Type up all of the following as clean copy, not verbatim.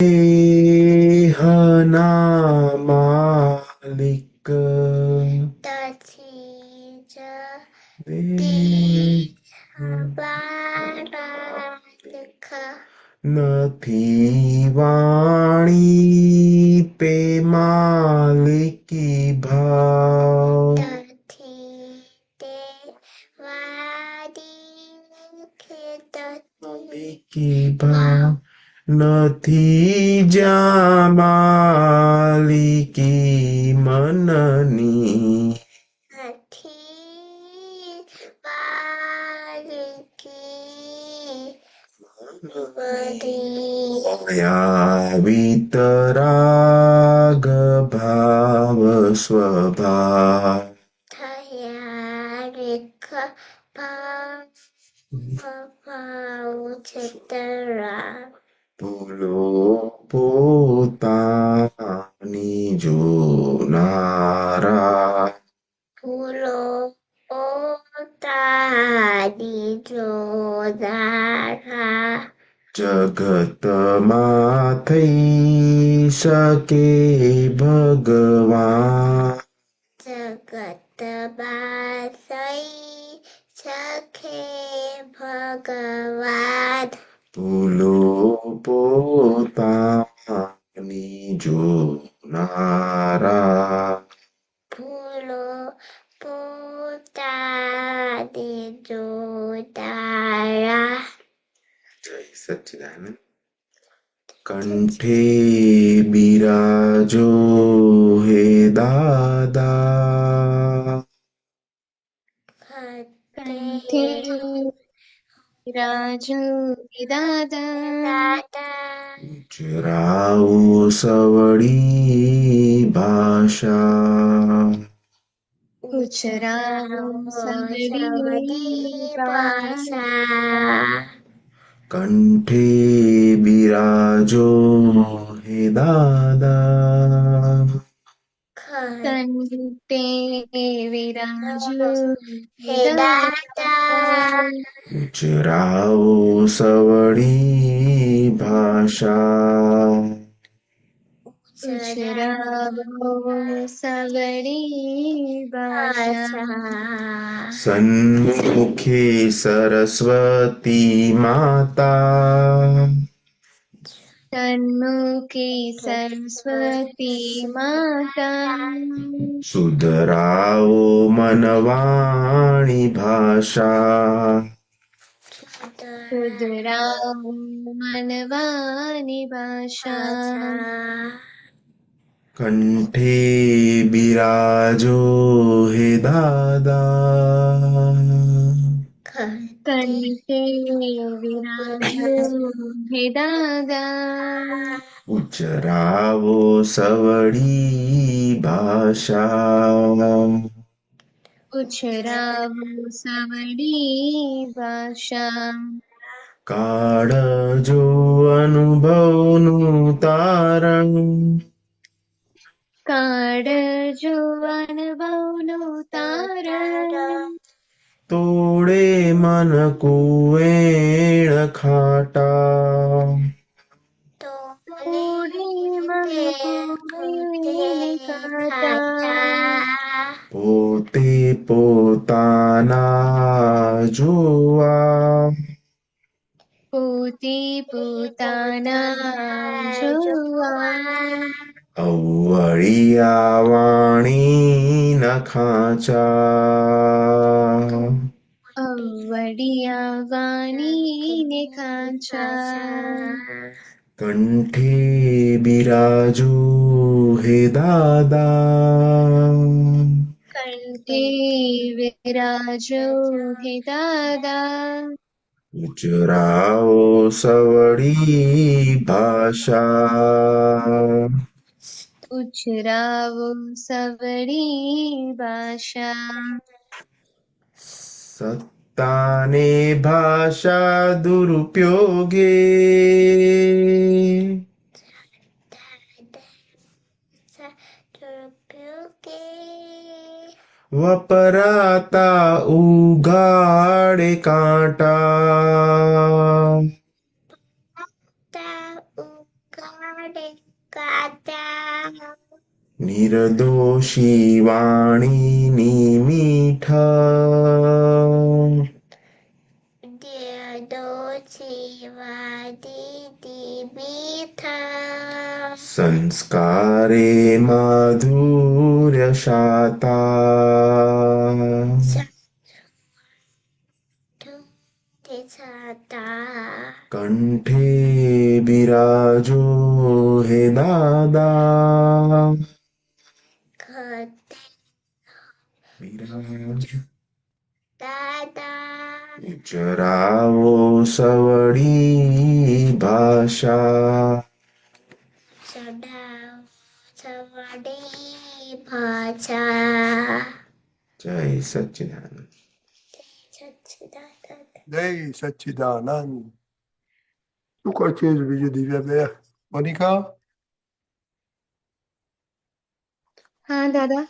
દેહના માલિક તેથી જ દેહ બાળક નથી વાણી પે માલિકી ભાવ તેથી તે માલિકી ભાવ નથી જ્યાં માલિકી મનની નથી માલિકી માયા વિતરાગ ભાવ સ્વભાવ થયા રેખ ભાવ છતરા ભૂલો પોતાની જોનારા ભૂલો પોતાની જોનારા જગતમાં થઈ શકે ભગવાન જગત બાસઈ સખે ભગવાન ભૂલો પોતાની જોનારા ભૂલો પોતાની જોનારા જય સચ્ચિદાનંદ કંઠે બિરાજો હે દાદા કંઠે રાજુ દાદા જરાઓ સવડી ભાષા ઉછરાવો સવડી ભાષા કંઠે બિરાજો હે દાદા કંઠે વિરાજો હે દાદા જરાઓ સવડી ભાષા ઉછરાવો સવડી ભાષા સન્મુખે સરસ્વતી માતા સન્મુખી સરસ્વતી માતા સુધરાઓ મનવાણી ભાષા સુધરાવો મનવાની ભાષા કંઠે બિરાજો હે દાદા કંઠે વિરાજો હે દાદા ઉચરાવો સવડી ભાષા ઉછરાવો સવડી ભાષા કાળજો અનુભવનું તારણ કાળજો અનુભવનું તારણ તોડે મન કુવેણ ખાટા તોડી મન કુવેણ કાંટા પોતે પોતાના જોવા પોતે પોતાના જોવા અવળિયા વાણી ન ખાચા અવડિયા વાણી ને કાંચા કંઠે બિરાજો હે દાદા કંઠે વિરાજો હે દાદા ઉચરાઓ સવડી ભાષા ઉછરાવો સવડી ભાષા સત્તાને ભાષા દુરુપયોગે વપરાતા ઉગાડે કાંટા ગાતા નિર્દોષી વાણીની મીઠા દોષીવાદી બીઠા સંસ્કારે માધુર્ય શાતા છાતા કંઠે બિરાજો હે દાદા ખતે બિરાજ દાદા જરાવો સવડી ભાષા સડાવ સવડી ભાષા જય સચ્ચિદાનંદ સચ્ચિદાનંદ જય સચ્ચિદાનંદ. શું કરશે બીજું દિવ્યાબેન? મોનિકા, हाँ दादा.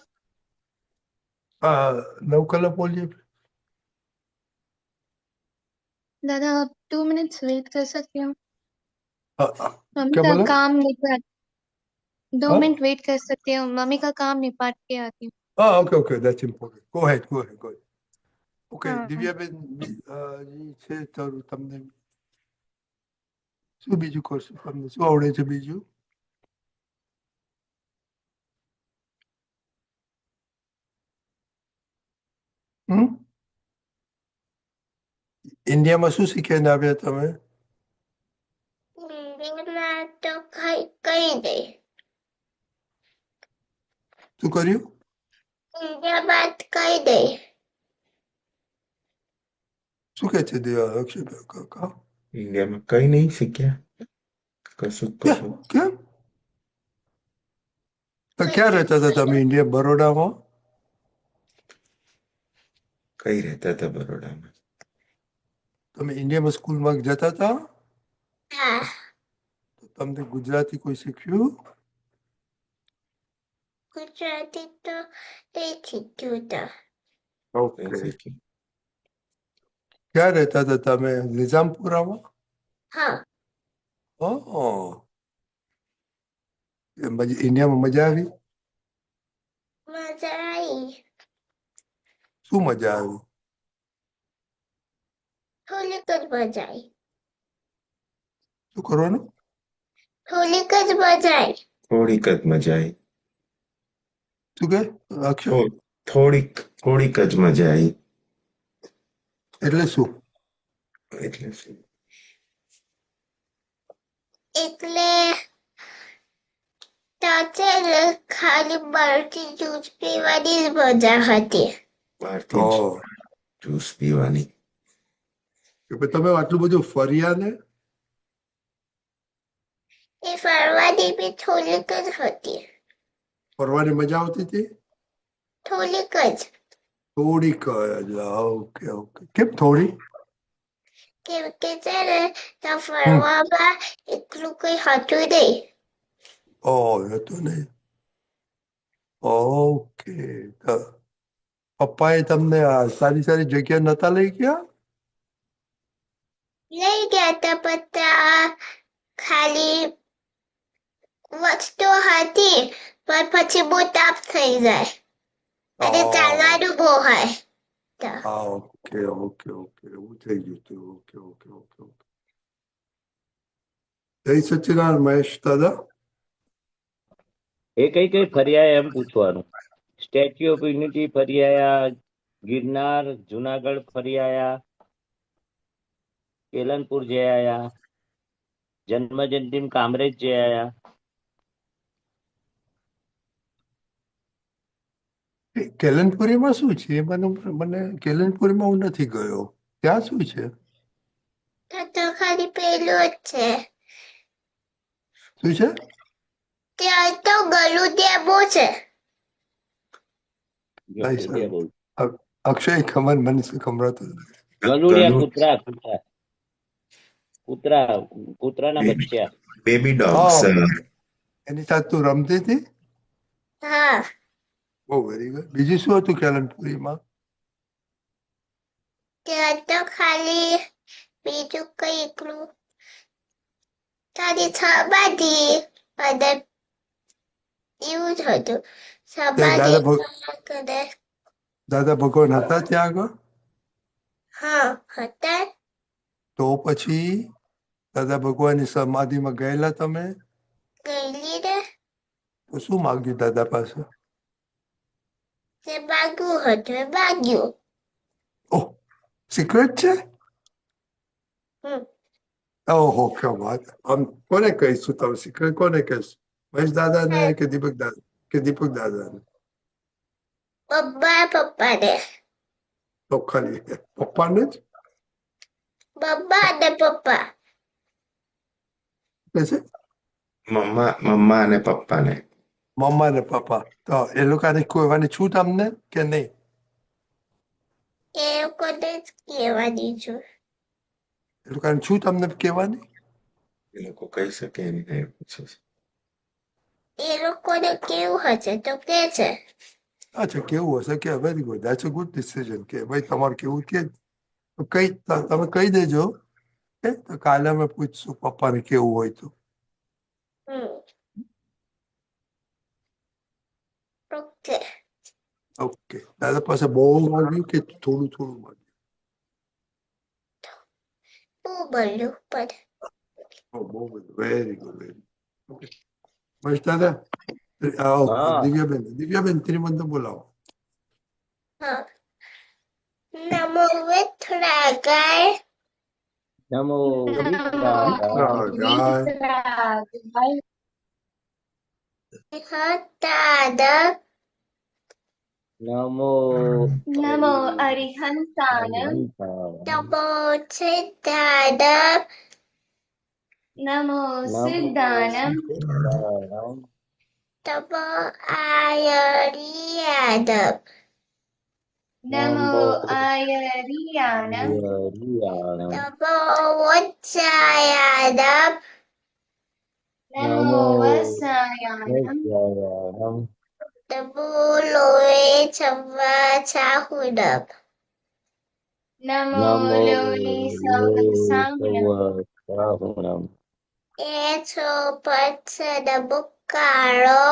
નવ કલાક બોલીએ. दादा आप 2 मिनट्स वेट कर सकते हो? मम्मी क्या का बोला? काम निपट 2 हाँ? मिनट वेट कर सकते हो? मम्मी का काम निपट के आती हूँ. Okay, that's important. Go ahead. Okay, હા. દિવ્યાબેન જી છે તો તમને શું બીજું કરશું? તમને શું આવડે છે બીજું? ઇન્ડિયામાં શું શીખીને આવ્યા તમે? ઇન્ડિયામાં તો કઈ દે શું કર્યું? ઇન્ડિયામાં કઈ દે શું કે છે અક્ષયભાઈ કાકા? ઇન્ડિયામાં કઈ નહીં શીખ્યા કશું કેમ? તો ક્યાં રહેતા હતા તમે ઇન્ડિયા? બરોડામાં? કઈ રહેતા હતા બરોડામાં તમે ઇન્ડિયામાં સ્કૂલમાં જતા હતા? હા તો તમને ગુજરાતી કોઈ શીખ્યું? ગુજરાતી તો એ શીખ્યું તો કઈ શીખ્યું ક્યાં રહેતા હતા તમે? નિઝામપુરામાં? હા ઇન્ડિયામાં મજા આવી? મજા આવી શું મજા આવી? થોડીક જ મજા આવી શું કરવાનું? થોડીક જ મજા આવી થોડીક જ મજા આવી શું કે અક્ષય? થોડીક જ મજા આવી એટલે શું? એટલે શું એટલે તો ખાલી બહારથી જ્યુસ પીવાની જ મજા હતી બહારથી જ જ્યુસ પીવાની તમે આટલું બધું ફર્યા ને? એ ફરવાની બી થોડીક જ હતી ફરવાની મજા આવતી હતી? થોડીક જ થોડીક જ. ઓકે. કેમ થોડી? કેમ કે છે ને તો ફરવામાં એટલું કઈ હતું નહીં હતું નહીં. ઓકે. પપ્પાએ તમને સારી સારી જગ્યા નતા લઈ ગયા? લઈ ગયા હતા બધા ખાલી વસ્તુ હતી પણ પછી બહુ તાપ થઈ જાય અને ચાલવાનું બહુ હોય તો ઓકે. એવું થઈ ગયું હતું. ઓકે. જય સચ્ચિદાનંદ મહેશ દાદા. એ કઈ ફર્યા એમ પૂછવાનું. સ્ટેચ્યુ ઓફ યુનિટી ફરી આયા, ગિરનાર જુનાગઢ ફરી આયા, કેલનપુર જઈ આયા, જન્મજયંતિ કામરેજ જઈ આયા. કેલનપુરીમાં શું છે? મને કેલનપુરીમાં હું નથી ગયો. ત્યાં શું છે? તો ખાલી પેલું જ છે શું છે? ત્યાં તો ગળું ડેમો છે અક્ષય ખબર મને સંભળાતું નથી. ગલુડિયા કૂતરાના બચ્ચા. બેબી ડોગ્સ એની સાથે તું રમતી હતી? હા બહુ વેરી ગુડ. બીજું શું હતું કેલનપુરીમાં? ત્યાં તો ખાલી બીજું કઈ એકલું ખાલી સમાધિ અને એવું જ હતું તે સમાધિ કરે. દાદા ભગવાન હતા ત્યાં આગળ? હા હતા. તો પછી દાદા ભગવાનની સમાધિમાં ગયેલા તમે? ગયેલી ને તો શું માગ્યું દાદા પાસે? તે માગ્યું હતું એ માગ્યું. ઓહ, સિક્રેટ છે? હમ ઓહો, ક્યાં વાત. આમ કોને કહીશું તમે સિક્રેટ કોને કહીશું? મહેશ દાદાને કે દીપક દાદાને? પપ્પાને તો ખાલી પપ્પાને જ મમ્મા અને પપ્પા. કે છે? મમ્મા અને પપ્પાને. મમ્મા ને પપ્પા. તો એ લોકોને કહેવાની છૂટ અમને કે નહીં? એ લોકોને જ કહેવાની છું. એ લોકોને છૂટ અમને કહેવાની? એ લોકો કહી શકે એમ નહીં પૂછે છે. એ લોકોને કેવું હશે તો કે છે. અચ્છા, કેવું હશે કે very good, that's a good decision કે ભાઈ તમારે કેવું કે તો તમે કહી દેજો કે તો કાલે અમે પૂછશું પપ્પાને કેવું હોય તો. હમ ઓકે. ઓકે. દાદા પાસે બહુ માંગ્યું કે થોડું થોડું માંગ્યું? હું બોલ્યું પણ બહુ બધું. Very good, very okay. Mahesh દાદા, હા. દિવ્યાબેન ત્રિમંત બોલાવો. હા. નમો વિઠ્ઠલાય. નમો ગાય હતાદ નમો નમો અરિહંતાન નમો સિદ્ધાદ નમો સિદ્ધાનમ નમો આયર્યાદ નમો આયરિયાણમ નમો વજ્જાયાદ નમો વસાયાણમ નમો લોએ ચવ્વાચાહુડ નમો લોલી સહસ્રાણમ એ છો પચ્છદ બુક્કાળો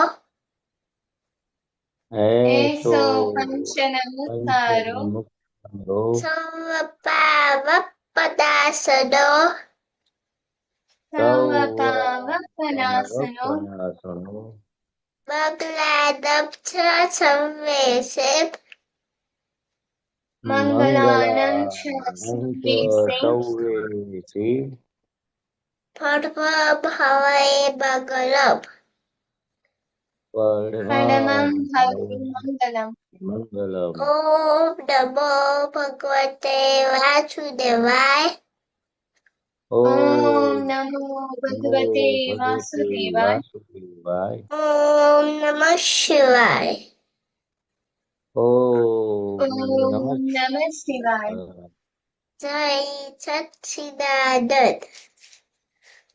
એસો પંચ નમસ્કારો સંવપાવપદાસનો સર્વપાવપનાસનો બગલાદપ સંવેશે મંગલાનં ચ સંવેસે પર્વ ભવય બગલપ પરમં ભવતિ મંગલમ મંગલમ. ઓમ નમો ભગવતે વાસુદેવાય ઓમ નમો ભગવતે વાસુદેવાય વાસુદેવાય. ઓમ નમઃ શિવાય ઓમ ઓમ નમઃ શિવાય જય સચ્ચિદાનંદ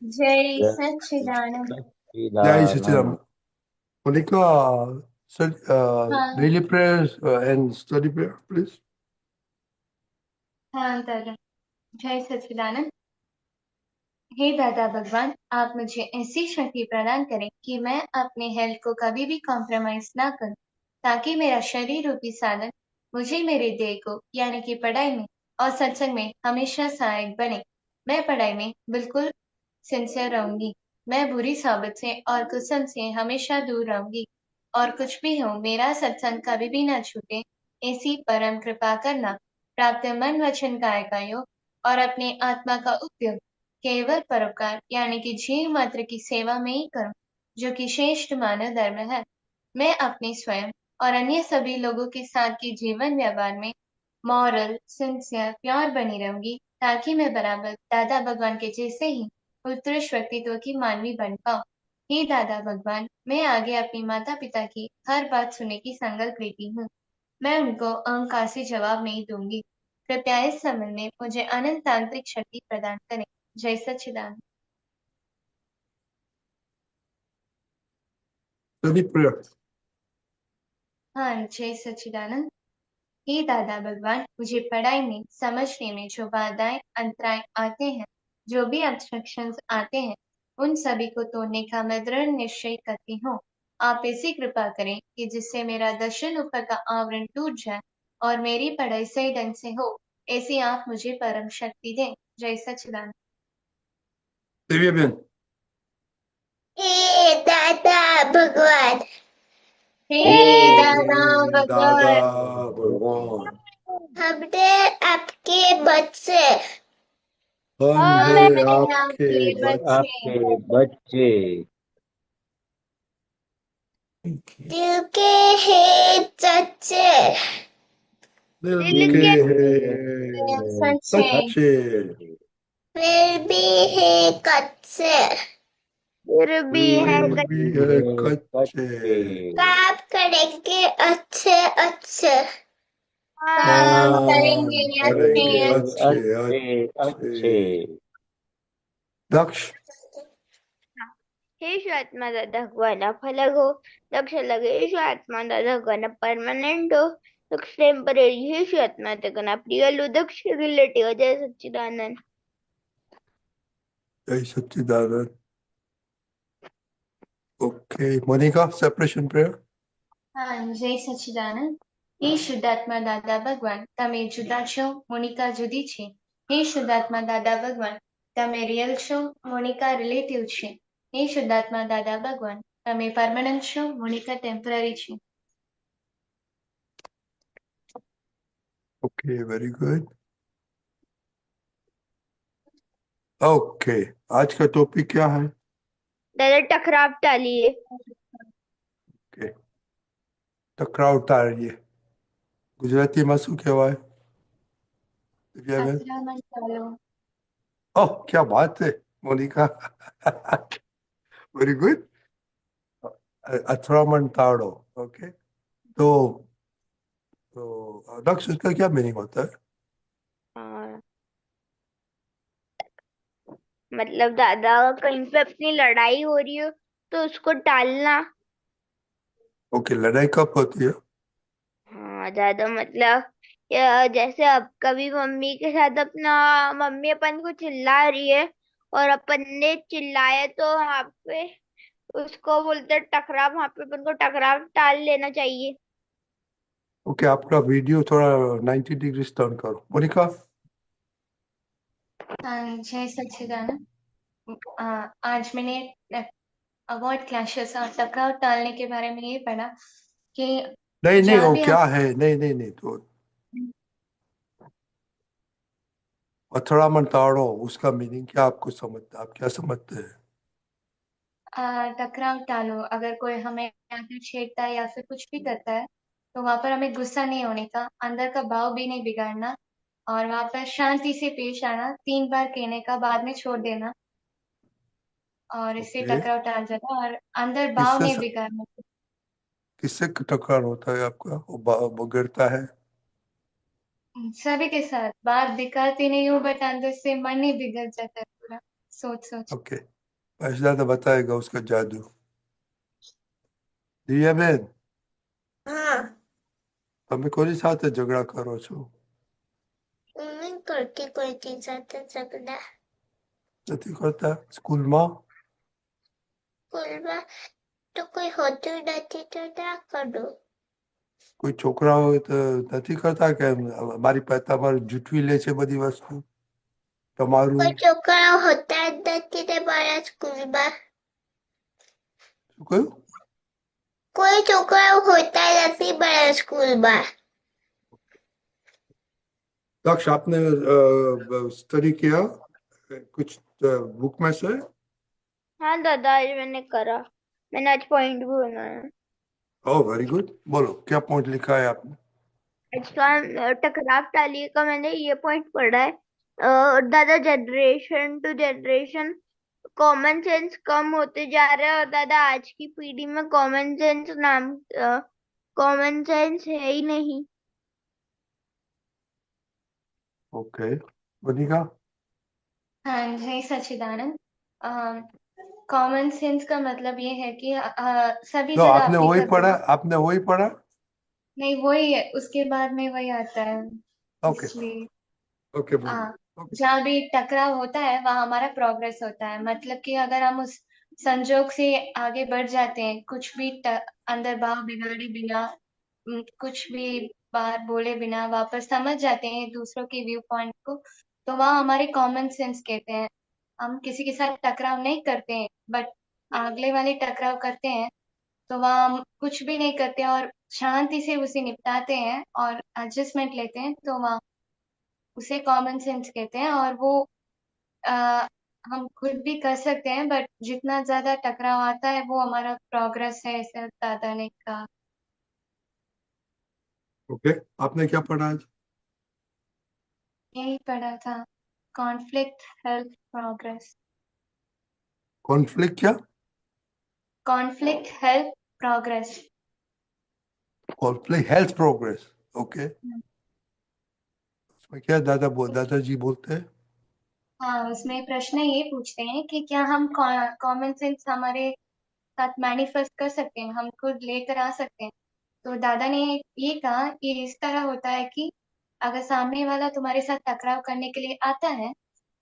જય સચ્ચિદાનંદ. જય સચિદાન. Monica, હા daily prayers and study prayer, please. हाँ दादा, जय सच्चिदानंद। हे दादा भगवान, आप मुझे ऐसी शक्ति प्रदान करें कि मैं अपने हेल्थ को कभी भी कॉम्प्रोमाइज ना करूं, ताकि मेरा शरीर रूपी साधन मुझे मेरे देह को यानी कि पढ़ाई में और सत्संग में हमेशा सहायक बने। मैं पढ़ाई में बिल्कुल सिंसियर रहूंगी। मैं बुरी साबित से और कुसंग से हमेशा दूर रहूंगी और कुछ भी हो मेरा सत्संग कभी भी न छूटे, ऐसी परम कृपा करना। प्राप्त मन वचन काय का योग और अपने आत्मा का उपयोग केवल परोपकार यानी कि जीव मात्र की सेवा में ही करूं, जो कि श्रेष्ठ मानव धर्म है। मैं अपने स्वयं और अन्य सभी लोगों के साथ के जीवन व्यवहार में मॉरल, सिंसियर, प्योर बनी रहूंगी, ताकि मैं बराबर दादा भगवान के जैसे ही उत्कृष्ट व्यक्तित्व की मानवी बन पाऊं। हे दादा भगवान, मैं आगे अपनी माता पिता की हर बात सुनने की संकल्प लेती हूँ। मैं उनको अहंकार से जवाब नहीं दूंगी। कृपया इस समय में मुझे अनंत तांत्रिक शक्ति प्रदान करें। जय सच्चिदानंद। Study prayer. हाँ, जय सच्चिदानंद। हे दादा भगवान, मुझे पढ़ाई में समझने में जो बाधाएं अंतराय आते हैं, जो भी ऑब्स्ट्रक्शंस आते हैं, उन सभी को तोड़ने का मैं दृढ़ निश्चय करती हूँ। आप ऐसी कृपा करें कि जिससे मेरा दर्शन ऊपर का आवरण टूट जाए और मेरी पढ़ाई सही ढंग से हो, ऐसी आप मुझे परम शक्ति दें। जय सच्चिदानंद। दिव्याबेन, हे दादा भगवान, हे हे दादा दादा भगवान, भगवान, हमने आपके बच्चे हम हम है हैं आपके आपके बच्चे, बच्चे, आपके बच्चे, दिल के हैं सच्चे, दिल दिल के के हैं सच्चे, सच्चे, फिर भी है कच्चे, फिर भी है फिर भी है कच्चे, कच्चे, काम करेंगे अच्छे अच्छे, काम काम करेंगे करेंगे अच्छे अच्छे। अच्छे अच्छे अच्छे। अच्छे। दक्ष, हे आत्मा दादा भगवान फलग हो, दक्ष लगे हे आत्मा दादा भगवान परमानेंट हो, दक्ष टेम्पररी हे आत्मा दादा प्रियल हो, दक्ष रिलेटिव जय सच्चिदानंद। जय Sachchidanand. Okay, Monica, separation prayer. हाँ, जय सच्चिदानंद। हे શુદ્ધાત્મા દાદા ભગવાન, તમે જુદા છો, મોનિકા જુદી છે. હે શુદ્ધાત્મા દાદા ભગવાન, તમે રિયલ છો, મોનિકા રિલેટિવ છે. હે શુદ્ધાત્મા દાદા ભગવાન, તમે પરમનન્ટ છો, મોનિકા ટેમ્પરરી છે. Okay, very good. ओके, आज का टॉपिक क्या है? दादा टकराव टालिए। ओके, टकराव टाळिए। गुजरातीમાં શું કહેવાય? દિવ્યાબેન? અથડામણ ટાળો. ओह, क्या बात है मोनिका। Very good. અથડામણ टाळो। ओके, तो दक्ष, उसका क्या मीनिंग होता है? मतलब दादा कहीं पे अपनी लड़ाई हो रही हो तो उसको टालना। ओके, लड़ाई कब होती है? हाँ दादा, मतलब जैसे अब कभी मम्मी के साथ अपना मम्मी अपन को चिल्ला रही है और अपन ने चिल्लाया तो वहां पे उसको बोलते हैं टकराव, वहां पे अपन को टकराव टाल लेना चाहिए। ओके, आपका वीडियो थोड़ा 90 डिग्री टर्न करो मोनिका। हाँ, जय सच्चिदानंद। आज मैंने अवॉइड क्लैशेस और टकराव टालने के बारे में ये पढ़ा कि नहीं नहीं, जहाँ वो भी हम क्या है? नहीं नहीं नहीं, तो અથડામણ टाळो, उसका मीनिंग क्या? आपको समझते, आप क्या समझते हैं? टकराव टालो। अगर कोई हमें आके छेड़ता है या फिर कुछ भी करता है तो वहां पर हमें गुस्सा नहीं होने का, अंदर का भाव भी नहीं बिगाड़ना और वहां पर शांति से पेश आना, 3 बार कहने का, बाद में छोड़ देना और इससे ओके, टकराव टाल जाता है और अंदर भाव किससे नहीं बिगाड़ना। किससे टकरार होता है आपका? वो गिरता है? सभी के साथ बात दिखाती नहीं हूँ बट अंदर से मन ही बिगड़ जाता है पूरा, सोच सोच। ओके, तो बताएगा उसका जादू। दिया बेन, हाँ, તમે કોની સાથે ઝઘડા કરો છો? नहीं करती कोई चीज साथ झगड़ा, નથી કરતા? સ્કૂલમાં स्कूल में तो कोई होતું નથી તો ના કરું. કોઈ છોકરાઓ તો નથી કરતા કે મારી પાસે તમારું જૂઠવી લે છે બધી વસ્તુ તમારું? કોઈ છોકરાઓ હોતા જ નથી ને મારા સ્કૂલમાં. શું કહ્યું? કોઈ છોકરાઓ હોતા નથી મારા સ્કૂલમાં. दक्ष, आपने स्टडी किया कुछ बुक में से? हाँ दादा, आज मैंने करा, मैंने आज पॉइंट भी बनाया। ओह, वेरी गुड। बोलो, क्या पॉइंट लिखा है आपने? टकराव टालिए का मैंने ये पॉइंट पढ़ा है। Dada generation to generation common sense कम होते जा रहा है और दादा आज की पीढ़ी में कॉमन सेंस है ही नहीं। ओके, बनीका। हाँ, जय सच्चिदानंद। कॉमन सेंस का मतलब ये है कि सभी तो जगह आपने अपनी वही सब पढ़ा? आपने वही पढ़ा? नहीं, वही है, उसके बाद में वही आता है ओके इसलिए। ओके, हाँ, जहाँ भी टकराव होता है वहाँ हमारा प्रोग्रेस होता है। मतलब कि अगर हम उस संजोग से आगे बढ़ जाते हैं, कुछ भी अंदर भाव बिगाड़े बिना, कुछ भी बात बोले बिना वापस समझ जाते हैं दूसरों के व्यू पॉइंट को, तो वहाँ हमारे कॉमन सेंस कहते हैं। हम किसी के साथ टकराव नहीं करते हैं, बट अगले वाले टकराव करते हैं, तो वहाँ हम कुछ भी नहीं करते और शांति से उसे निपटाते हैं और एडजस्टमेंट लेते हैं, तो वहाँ उसे कॉमन सेंस कहते हैं। और वो आ, हम खुद भी कर सकते हैं, बट जितना ज्यादा टकराव आता है वो हमारा प्रोग्रेस है, ऐसा दादा ने कहा। ओके, आपने क्या पढ़ा आज? यही पढ़ा था, कॉन्फ्लिक्ट हेल्प प्रोग्रेस। कॉन्फ्लिक्ट क्या? Conflict help progress. Conflict health progress. Okay, उसमें क्या दादाजी बोलते हैं? हाँ, उसमें प्रश्न ये पूछते हैं कि क्या हम कॉमन सेंस हमारे साथ मैनिफेस्ट कर सकते हैं, हम खुद लेकर आ सकते हैं। तो दादा ने ये कहा कि इस तरह होता है कि अगर सामने वाला तुम्हारे साथ टकराव करने के लिए आता है,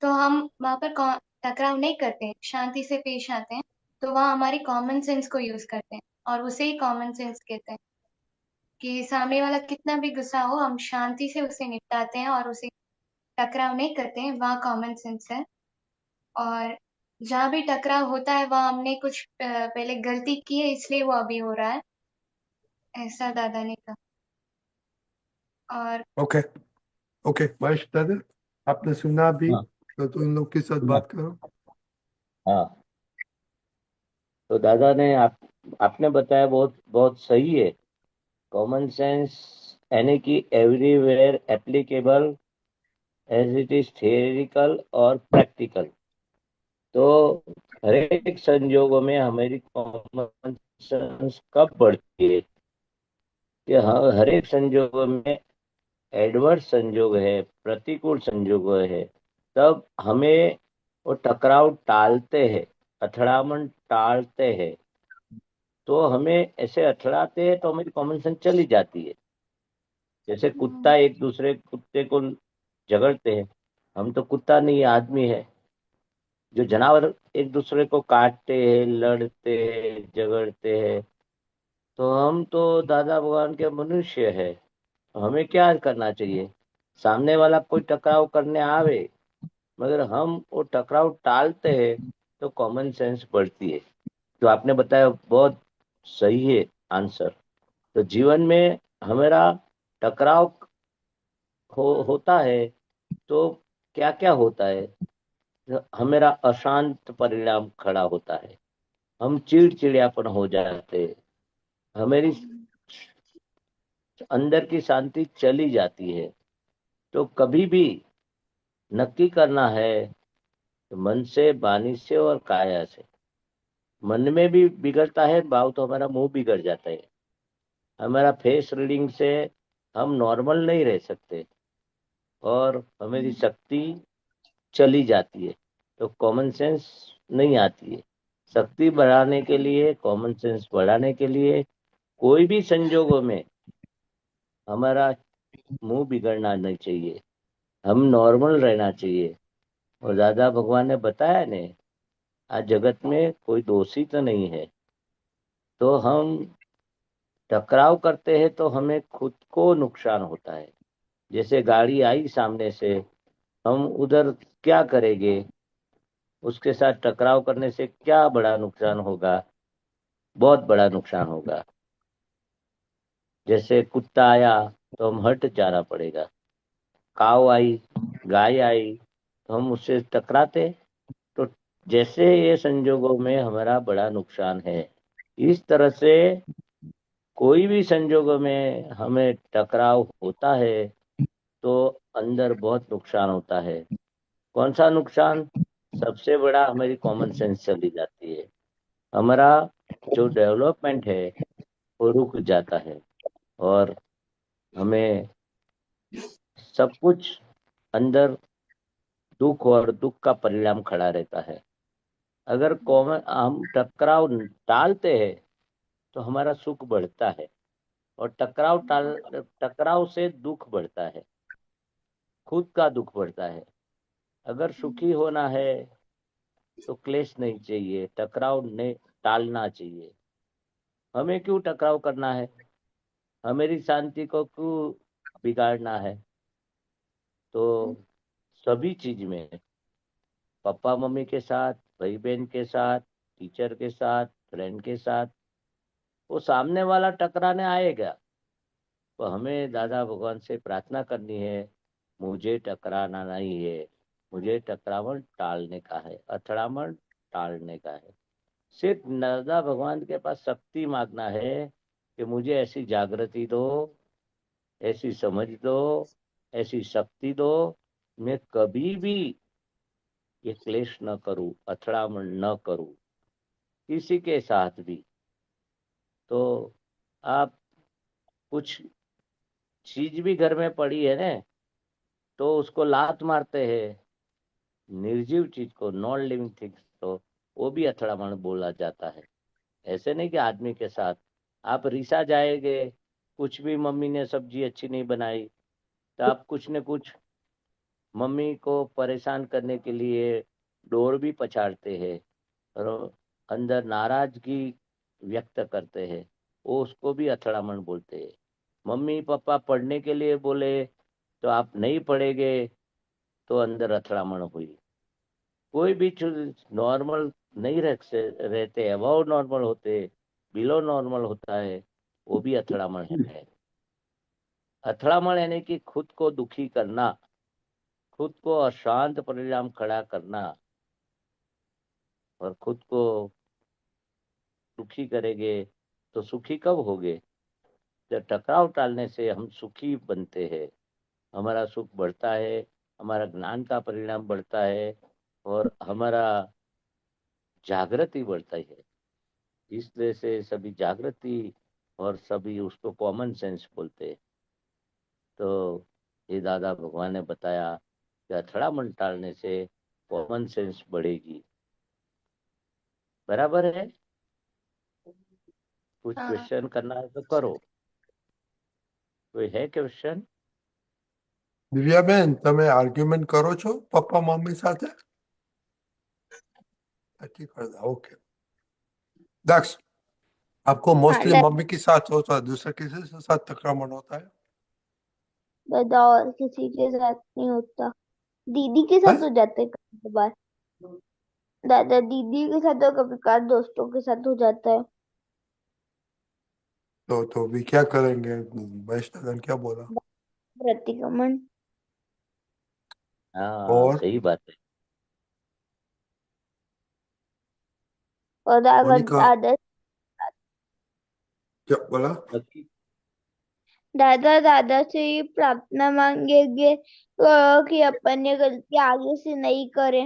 तो हम वहां पर टकराव नहीं करते, शांति से पेश आते हैं। तो वहाँ हमारी कॉमन सेंस को यूज करते हैं, और उसे ही कॉमन सेंस कहते हैं। कि सामने वाला कितना भी गुस्सा हो, हम शांति से उसे निपटाते हैं और उसे टकराव नहीं करते हैं, वहाँ कॉमन सेंस है। और जहाँ भी टकराव होता है वहाँ हमने कुछ पहले गलती की है, इसलिए वो अभी हो रहा है, ऐसा दादा ने कहा। और ओके, ओके महेश दादा, आपने सुना भी हाँ तो इन लोग के साथ सुना। बात करो। हाँ, तो दादा ने आपने बताया बहुत बहुत सही है। कॉमन सेंस यानी कि everywhere applicable as it is theoretical और प्रैक्टिकल। तो हर एक संजोगों में हमारी कॉमन सेंस कब बढ़ती है कि हर एक संजोगों में एडवर्स संजोग है, प्रतिकूल संजोग है, तब हमें वो टकराव टालते हैं, अथड़ामन टालते हैं। तो हमें ऐसे अथड़ाते हैं तो हमारी कॉमन सेंस चली जाती है। जैसे कुत्ता एक दूसरे कुत्ते को झगड़ते हैं, हम तो कुत्ता नहीं आदमी है। जो जानवर एक दूसरे को काटते हैं, लड़ते हैं, झगड़ते हैं, तो हम तो दादा भगवान के मनुष्य है। हमें क्या करना चाहिए? सामने वाला कोई टकराव करने आवे, मगर हम वो टकराव टालते हैं, तो कॉमन सेंस बढ़ती है। जो आपने बताया बहुत सही है आंसर। तो जीवन में हमारा टकराव होता है, तो क्या क्या होता है? हमारा अशांत परिणाम खड़ा होता है, हम चिड़चिड़ियापन हो जाते हैं, हमारी अंदर की शांति चली जाती है। तो कभी भी नक्की करना है, तो मन से, वाणी से और काया से। मन में भी बिगड़ता है भाव तो हमारा मुंह बिगड़ जाता है, हमारा फेस रीडिंग से हम नॉर्मल नहीं रह सकते, और हमारी शक्ति चली जाती है, तो कॉमन सेंस नहीं आती है। शक्ति बढ़ाने के लिए, कॉमन सेंस बढ़ाने के लिए कोई भी संजोगों में हमारा मुंह बिगड़ना नहीं चाहिए, हम नॉर्मल रहना चाहिए। और दादा भगवान ने बताया ने, आज जगत में कोई दोषी तो नहीं है। तो हम टकराव करते हैं तो हमें खुद को नुकसान होता है। जैसे गाड़ी आई सामने से, हम उधर क्या करेंगे? उसके साथ टकराव करने से क्या बड़ा नुकसान होगा? बहुत बड़ा नुकसान होगा। जैसे कुत्ता आया तो हम हट जाना पड़ेगा, काऊ आई, गाय आई, तो हम उससे टकराते। तो जैसे ये संजोगों में हमारा बड़ा नुकसान है, इस तरह से कोई भी संजोगों में हमें टकराव होता है तो अंदर बहुत नुकसान होता है। कौन सा नुकसान? सबसे बड़ा हमारी कॉमन सेंस चली जाती है, हमारा जो डेवलपमेंट है वो रुक जाता है, और हमें सब कुछ अंदर दुख और दुख का परिणाम खड़ा रहता है। अगर कॉमन हम टकराव टालते हैं तो हमारा सुख बढ़ता है, और टकराव से दुख बढ़ता है, खुद का दुख बढ़ता है। अगर सुखी होना है तो क्लेश नहीं चाहिए, टकराव नहीं, टालना चाहिए। हमें क्यों टकराव करना है, हमारी शांति को क्यों बिगाड़ना है। तो सभी चीज में, पापा मम्मी के साथ, भाई बहन के साथ, टीचर के साथ, फ्रेंड के साथ, वो सामने वाला टकराने आएगा, तो हमें दादा भगवान से प्रार्थना करनी है, मुझे टकराना नहीं है, मुझे टकरावन टालने का है, अथड़ामण टालने का है। सिर्फ दादा भगवान के पास शक्ति मांगना है कि मुझे ऐसी जागृति दो, ऐसी समझ दो, ऐसी शक्ति दो, मैं कभी भी ये क्लेश न करूं, अथड़ामण न करूं किसी के साथ भी। तो आप कुछ चीज भी घर में पड़ी है ना, तो उसको लात मारते हैं, निर्जीव चीज को, नॉन लिविंग थिंग्स, तो वो भी अथड़ामण बोला जाता है। ऐसे नहीं कि आदमी के साथ आप रिसा जाएंगे, कुछ भी मम्मी ने सब्जी अच्छी नहीं बनाई तो आप कुछ न कुछ मम्मी को परेशान करने के लिए डोर भी पछाड़ते हैं और अंदर नाराजगी व्यक्त करते हैं, वो उसको भी अथड़ामण बोलते हैं। मम्मी पापा पढ़ने के लिए बोले तो आप नहीं पढ़ेंगे, तो अंदर अथड़ामण हुई। कोई भी नॉर्मल नहीं रहते, अबाउ नॉर्मल होते, बिलो नॉर्मल होता है, वो भी अथड़ामण है। अथड़ामण यानी कि खुद को दुखी करना, खुद को अशांत परिणाम खड़ा करना, और खुद को दुखी करेंगे तो सुखी कब होगे, जब टकराव टालने से हम सुखी बनते हैं, हमारा सुख बढ़ता है, हमारा ज्ञान का परिणाम बढ़ता है, और हमारा जागृति बढ़ता है। इसलिए से सभी जागृति और सभी उसको कॉमन सेंस बोलते हैं। तो ये दादा भगवान ने बताया कि अथड़ामण टालने से कॉमन सेंस बढ़ेगी। बराबर है? कुछ हाँ। क्वेश्चन करना है तो करो। कोई है क्वेश्चन? દિવ્યાબેન તમે આર્ગ્યુમેન્ટ કરો છો પપ્પા મમ્મી સાથે? નથી કરતા, ઓકે. दक्ष, आपको मोस्टली दादा। मम्मी के साथ होता है, दूसरे किसी के साथ टकरामण होता है? दादा और किसी के साथ नहीं होता, दीदी के है? साथ हो जाते कभी कभार। दादा दीदी के साथ और कभी कभार दोस्तों के साथ हो जाता है। तो भी क्या करेंगे? महेश दादा ने क्या बोला? प्रतिक्रमण। हाँ और सही बात है। और अगर मोनिका दादा क्या बोला? बाकी दादा दादा से ही प्रार्थना मांगेंगे कि अपन ये गलती आगे से नहीं करें।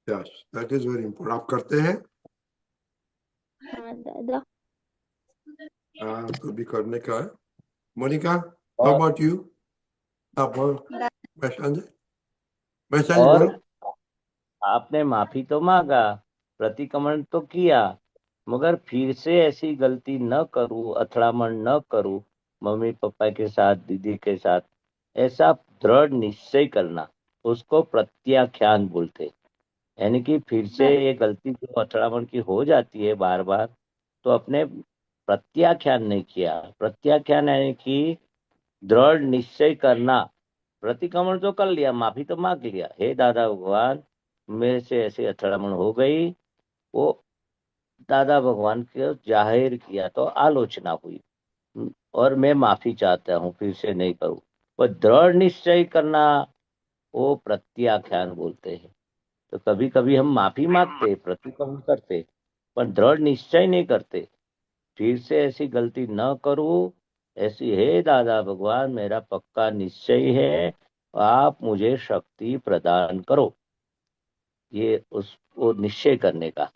Yes, that is very important. आप करते हैं? हाँ दादा। हाँ, तो भी करने का है। मोनिका, हाउ और अबाउट यू? आप बोल। महेश जी और बोलो। आपने माफी तो मांगा, प्रतिक्रमण तो किया, मगर फिर से ऐसी गलती न करूं, अथड़ामण न करूं मम्मी पापा के साथ, दीदी के साथ, ऐसा दृढ़ निश्चय करना, उसको प्रत्याख्यान बोलते। यानी कि फिर से ये गलती जो अथड़ामण की हो जाती है बार बार, तो अपने प्रत्याख्यान नहीं किया। प्रत्याख्यान यानी कि दृढ़ निश्चय करना। प्रतिक्रमण तो कर लिया, माफी तो मांग लिया, हे दादा भगवान मेरे से ऐसी अथड़ामण हो गई, वो दादा भगवान को जाहिर किया तो आलोचना हुई, और मैं माफी चाहता हूँ, फिर से नहीं करूँ। वो दृढ़ निश्चय करना, वो प्रत्याख्यान बोलते हैं। तो कभी कभी हम माफी मांगते, प्रतिक्रमण करते, पर दृढ़ निश्चय नहीं करते, फिर से ऐसी गलती न करूं, ऐसी हे दादा भगवान मेरा पक्का निश्चय है, आप मुझे शक्ति प्रदान करो, ये उसको निश्चय करने का।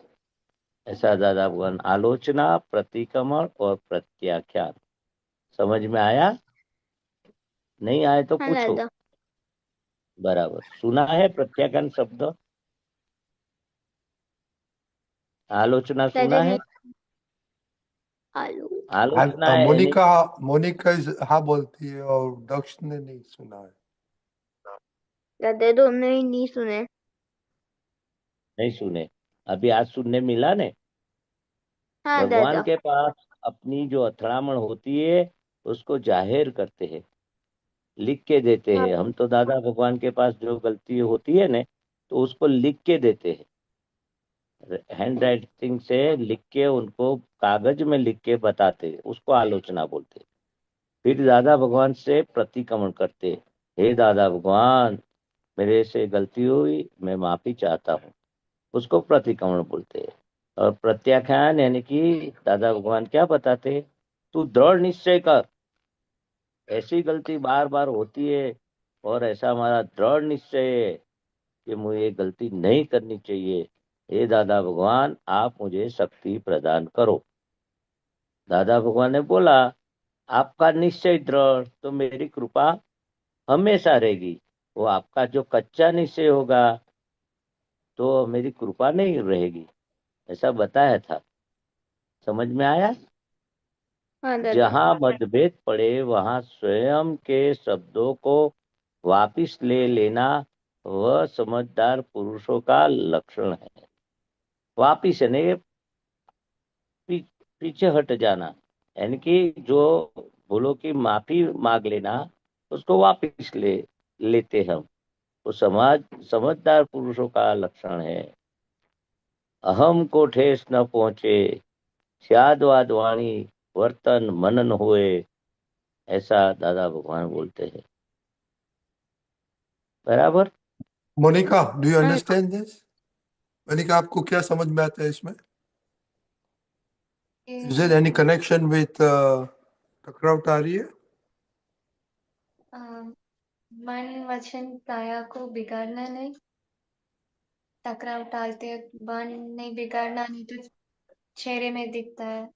ऐसा दादा भगवान आलोचना, प्रतिक्रमण और प्रत्याख्यान। समझ में आया? नहीं आए तो हाँ पूछो। दादा। बराबर सुना है प्रत्याख्यान शब्द? आलोचना दादा सुना है? नहीं। आलू। आलोचना है यानी मोनिका मोनिका हाँ बोलती है और दक्ष ने नहीं सुना है। दादा तुमने ही नहीं सुने। नहीं सुने? अभी आज सुनने मिला ने। हाँ भगवान दादा। के पास अपनी जो अथड़ामण होती है उसको जाहिर करते हैं, लिख के देते हाँ हैं। हम तो दादा भगवान के पास जो गलती होती है ने तो उसको लिख के देते हैं, हैंड राइटिंग से लिख के उनको कागज में लिख के बताते हैं, उसको आलोचना बोलते हैं। फिर दादा भगवान से प्रतिक्रमण करते हैं, हे दादा भगवान मेरे से गलती हुई, मैं माफी चाहता हूँ, उसको प्रतिक्रमण बोलते हैं। और प्रत्याख्यान यानी कि दादा भगवान क्या बताते हैं, तू दृढ़ निश्चय कर, ऐसी गलती बार बार होती है और ऐसा हमारा दृढ़ निश्चय है कि मुझे ये गलती नहीं करनी चाहिए। हे दादा भगवान आप मुझे शक्ति प्रदान करो। दादा भगवान ने बोला, आपका निश्चय दृढ़ तो मेरी कृपा हमेशा रहेगी, वो आपका जो कच्चा निश्चय होगा तो मेरी कृपा नहीं रहेगी, ऐसा बताया था। समझ में आया? हाँ दादा। जहाँ मतभेद पड़े वहां स्वयं के शब्दों को वापिस ले लेना वह समझदार पुरुषों का लक्षण है। वापिस यानी पी, पीछे हट जाना, यानी कि जो भूलों की माफी मांग लेना, उसको वापिस लेते हम, वो समझदार पुरुषों का लक्षण है। अहम को ठेस न पहुंचे, स्यादवाद वाणी वर्तन मनन हुए, ऐसा दादा भगवान बोलते हैं। बराबर। मोनिका, डू यू हाँ अंडरस्टैंड दिस? मोनिका, आपको क्या समझ में आता है इसमें? Is there any connection with टकराव रही है? अ, मन वचन काया को बिगाड़ना नहीं, टकराव टालते मन नहीं बिगाड़ना, नहीं तो चेहरे में दिखता है,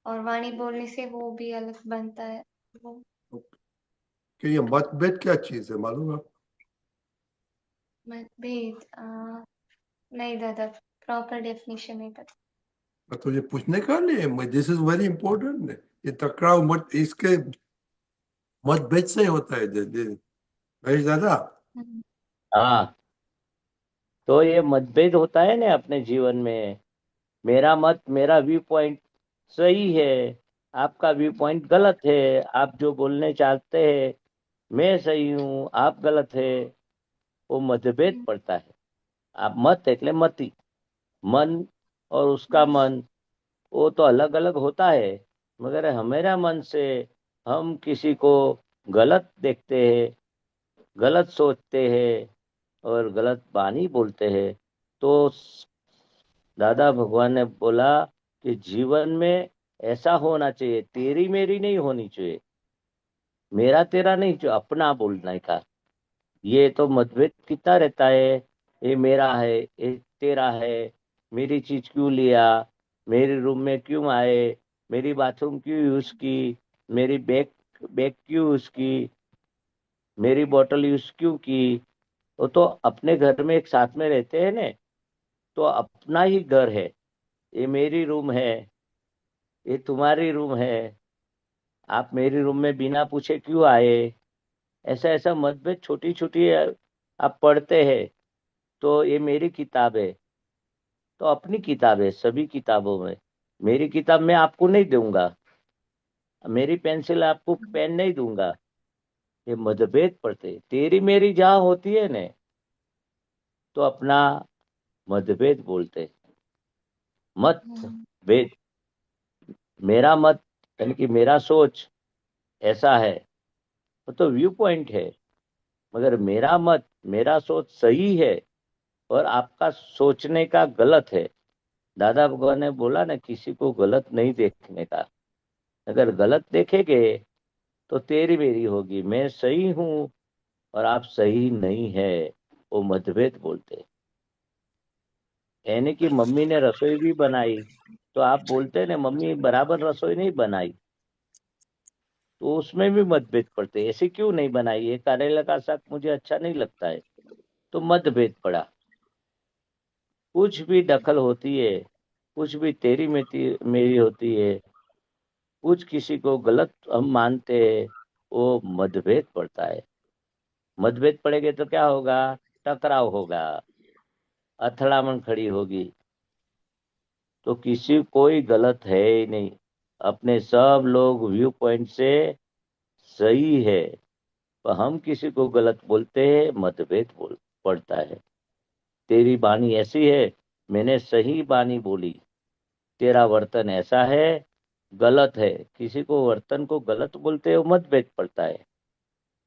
और वाणी बोलने से वो भी अलग बनता है वो। कि ये मतभेद क्या चीज है, मालूम है आपको? मतभेद नहीं दादा, प्रॉपर डेफिनेशन नहीं पता। मैं तुझे पूछने का लिए, दिस इज वेरी इंपॉर्टेंट। ये टकराव मत इसके मतभेद से होता है महेश दादा। हम्म, हाँ, तो ये मतभेद होता है ना अपने जीवन में, मेरा मत मेरा व्यू पॉइंट सही है, आपका व्यू पॉइंट गलत है, आप जो बोलने चाहते हैं मैं सही हूँ आप गलत है, वो मतभेद पड़ता है। आप मत એટલે मति, मन और उसका मन वो तो अलग अलग होता है, मगर हमारा मन से हम किसी को गलत देखते हैं, गलत सोचते हैं और गलत बानी बोलते हैं। तो दादा भगवान ने बोला कि जीवन में ऐसा होना चाहिए, तेरी मेरी नहीं होनी चाहिए, मेरा तेरा नहीं चाहिए, अपना बोलने का। ये तो मतभेद कितना रहता है, ये मेरा है ये तेरा है, मेरी चीज क्यों लिया, मेरे रूम में क्यों आए, मेरी बाथरूम क्यों यूज की, मेरी बैग बैग क्यों यूज की, मेरी बोतल यूज क्यों की। वो तो अपने घर में एक साथ में रहते हैं ने, तो अपना ही घर है, ये मेरी रूम है, ये तुम्हारी रूम है, आप मेरी रूम में बिना पूछे क्यों आए। ऐसा ऐसा मतभेद छोटी छोटी आप पढ़ते हैं, तो ये मेरी किताब है, तो अपनी किताब है सभी किताबों में, मेरी किताब मैं आपको नहीं दूंगा, मेरी पेंसिल आपको पेन नहीं दूंगा। ये मतभेद पढ़ते, तेरी मेरी जहाँ होती है ने तो अपना मतभेद बोलते। मत हम्म, भेद, मेरा मत यानी कि मेरा सोच ऐसा है, वो तो व्यू पॉइंट है, मगर मेरा मत मेरा सोच सही है और आपका सोचने का गलत है। दादा भगवान ने बोला ना किसी को गलत नहीं देखने का, अगर गलत देखेंगे तो तेरी मेरी होगी, मैं सही हूँ और आप सही नहीं है, वो मतभेद बोलते। यानी कि मम्मी ने रसोई भी बनाई तो आप बोलते ना मम्मी बराबर रसोई नहीं बनाई, तो उसमें भी मतभेद पड़ते, ऐसे क्यों नहीं बनाई, ये करेला का साग मुझे अच्छा नहीं लगता है, तो मतभेद पड़ा। कुछ भी दखल होती है, कुछ भी तेरी मेरी होती है, कुछ किसी को गलत हम मानते हैं, वो मतभेद पड़ता है। मतभेद पड़ेंगे तो क्या होगा? टकराव होगा, अथड़ामन खड़ी होगी। तो किसी कोई गलत है ही नहीं, अपने सब लोग व्यू पॉइंट से सही है। पर हम किसी को गलत बोलते हैं, मतभेद बोल पड़ता है। तेरी वाणी ऐसी है, मैंने सही वाणी बोली, तेरा वर्तन ऐसा है, गलत है। किसी को वर्तन को गलत बोलते हो, मतभेद पड़ता है।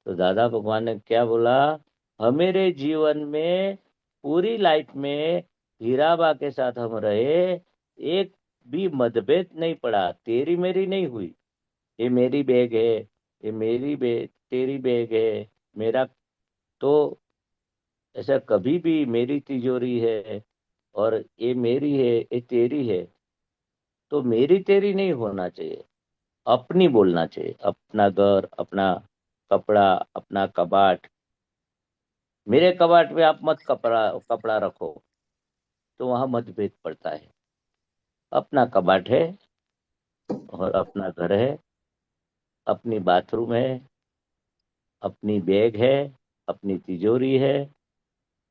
तो दादा भगवान ने क्या बोला? हमारे जीवन में पूरी लाइफ में हीराबा के साथ हम रहे, एक भी मतभेद नहीं पड़ा, तेरी मेरी नहीं हुई। ये मेरी बैग है, ये मेरी बैग, तेरी बैग है, मेरा। तो ऐसा कभी भी मेरी तिजोरी है और ये मेरी है, ये तेरी है, तो मेरी तेरी नहीं होना चाहिए, अपनी बोलना चाहिए। अपना घर, अपना कपड़ा, अपना कबाट। मेरे कबाट में आप मत कपड़ा कपड़ा रखो, तो वहां मतभेद पड़ता है। अपना कबाट है और अपना घर है, अपनी बाथरूम है, अपनी बैग है, अपनी तिजोरी है,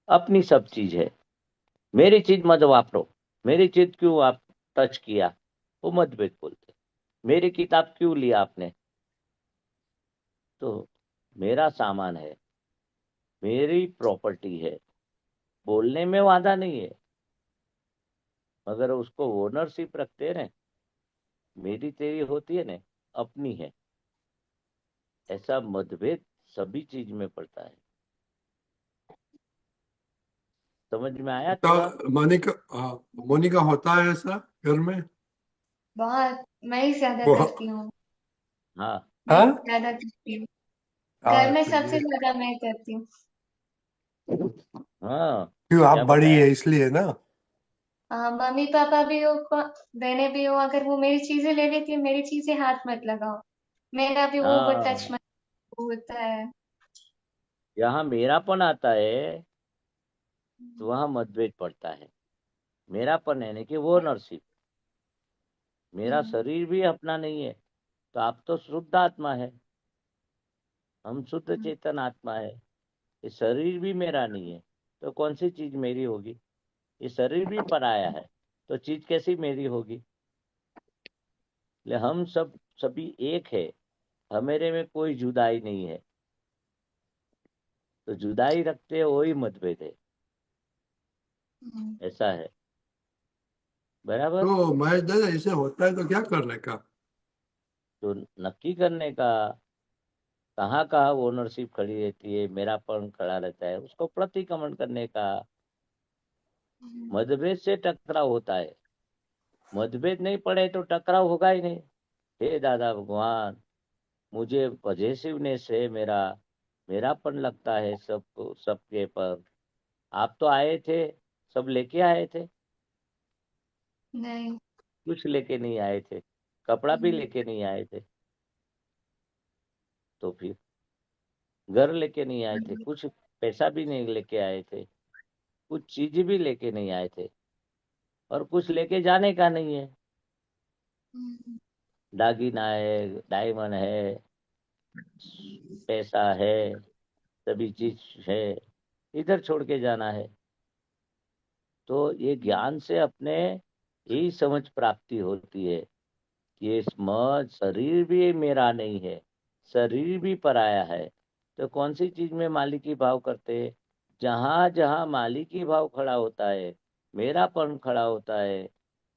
अपनी सब चीज है। मेरी चीज मत वापरो, मेरी चीज क्यों आप टच किया, वो मतभेद बोलते। मेरी किताब क्यों लिया आपने, तो मेरा सामान है, मेरी प्रॉपर्टी है, बोलने में वादा नहीं है, मगर उसको ओनरशिप रखते हैं ना, मेरी तेरी होती है ना, अपनी है। ऐसा मतभेद सभी चीज में पड़ता है। समझ में आया थोड़ा? तो मोनिका, मोनिका होता है ऐसा घर में? बहुत, मैं ही ज्यादा वो करती हूँ। हाँ मैं हाँ ज्यादा करती हूँ। घर हाँ, में तो सबसे ये ज्यादा मैं करती हूँ। हाँ। क्यों, आप क्या बड़ी बताया? है इसलिए ना? मम्मी पापा भी हो, बहने भी हो, अगर वो मेरी चीजें ले लेती है, मेरी चीजें हाथ मत लगाओ। मेरा भी वो टच हाँ, मत होता है। यहाँ मेरापन आता है तो वहां मतभेद पड़ता है। मेरापन यानी कि वो ओनरशिप। मेरा शरीर भी अपना नहीं है, तो आप तो शुद्ध आत्मा है, हम शुद्ध चेतन आत्मा है। ये शरीर भी मेरा नहीं है, तो कौन सी चीज मेरी होगी? ये शरीर भी पराया है, तो चीज कैसी मेरी होगी? इसलिए हम सब सभी एक है, हमेरे में कोई जुदाई नहीं है। तो जुदाई रखते हैं, वही मतभेद है। ऐसा है, बराबर। तो महेश दादा, ऐसे होता है तो क्या करने का? तो नक्की करने का, कहाँ कहाँ ओनरशिप खड़ी रहती है, मेरापन खड़ा रहता है, उसको प्रतिक्रमण करने का। मतभेद से टकराव होता है, मतभेद नहीं पड़े तो टकराव होगा ही नहीं। हे दादा भगवान, मुझे पॉजिटिवनेस है, मेरा मेरापन लगता है सबको, सबके पर। आप तो आए थे, सब लेके आए थे, नहीं। कुछ लेके नहीं आए थे, कपड़ा भी लेके नहीं आए थे, तो फिर घर लेके नहीं आए थे, कुछ पैसा भी नहीं लेके आए थे, कुछ चीज भी लेके नहीं आए थे, और कुछ लेके जाने का नहीं है। दागीना है, डायमंड है, पैसा है, सभी चीज है, इधर छोड़ के जाना है। तो ये ज्ञान से अपने यही समझ प्राप्ति होती है कि ये समझ, शरीर भी मेरा नहीं है, शरीर भी पराया है। तो कौन सी चीज में मालिकी भाव करते हैं? जहां जहां मालिकी भाव खड़ा होता है, मेरापन खड़ा होता है,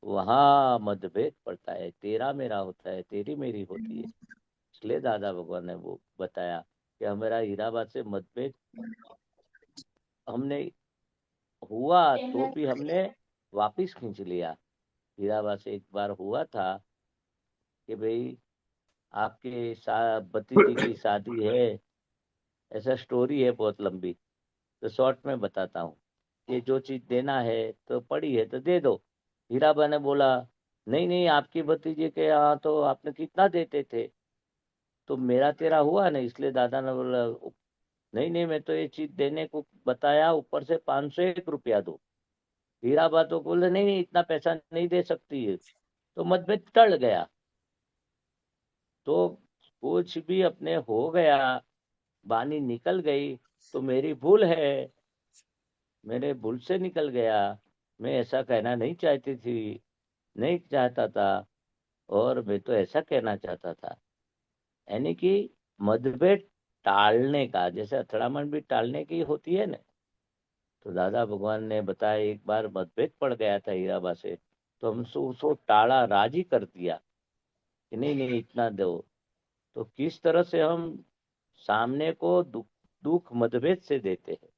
वहां मतभेद पड़ता है, तेरा मेरा होता है, तेरी मेरी होती है। इसलिए दादा भगवान ने वो बताया कि हमारा हीराबाद से मतभेद हमने हुआ तो भी हमने वापिस खींच लिया। हीराबाद से एक बार हुआ था कि भाई आपके भतीजी की शादी है, ऐसा स्टोरी है बहुत लंबी, तो शॉर्ट में बताता हूँ। ये जो चीज देना है तो पड़ी है तो दे दो। हीराबा ने बोला, नहीं नहीं, आपकी भतीजे के यहाँ तो आपने कितना देते थे, तो मेरा तेरा हुआ ना, इसलिए दादा ने बोला, नहीं नहीं, मैं तो ये चीज देने को बताया, ऊपर से 501 रुपया दो। हीराबा तो बोले, नहीं नहीं, इतना पैसा नहीं दे सकती है। तो मतभेद टल गया। तो कुछ भी अपने हो गया, बानी निकल गई, तो मेरी भूल है, मेरे भूल से निकल गया, मैं ऐसा कहना नहीं चाहती थी, नहीं चाहता था, और मैं तो ऐसा कहना चाहता था। यानी कि मतभेद टालने का, जैसे अथड़ामण भी टालने की होती है ना, तो दादा भगवान ने बताया एक बार मतभेद पड़ गया था हीराबा से, तो हमसे उसको टाला, राजी कर दिया कि नहीं नहीं इतना दो। तो किस तरह से हम सामने को दुख दुख मतभेद से देते हैं,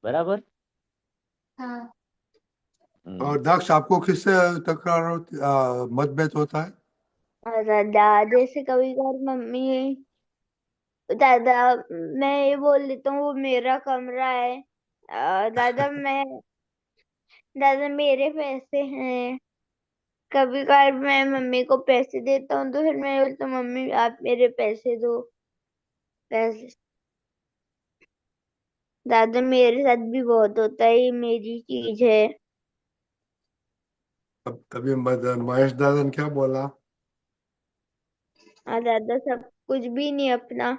बराबर। हाँ। और दक्ष, आपको किससे तकरार मतभेद होता है? और दादा जैसे कभी कभार मम्मी दादा मैं ये बोल देता हूँ वो मेरा कमरा है। दादा मेरे पैसे हैं। कभी कभार मैं मम्मी को पैसे देता हूँ तो फिर मैं बोलता हूँ मम्मी आप मेरे पैसे दो। पैसे दादा मेरे साथ भी बहुत होता है, ये मेरी चीज है। अब तभी महेश दादा ने क्या बोला? हाँ दादा सब कुछ भी नहीं अपना,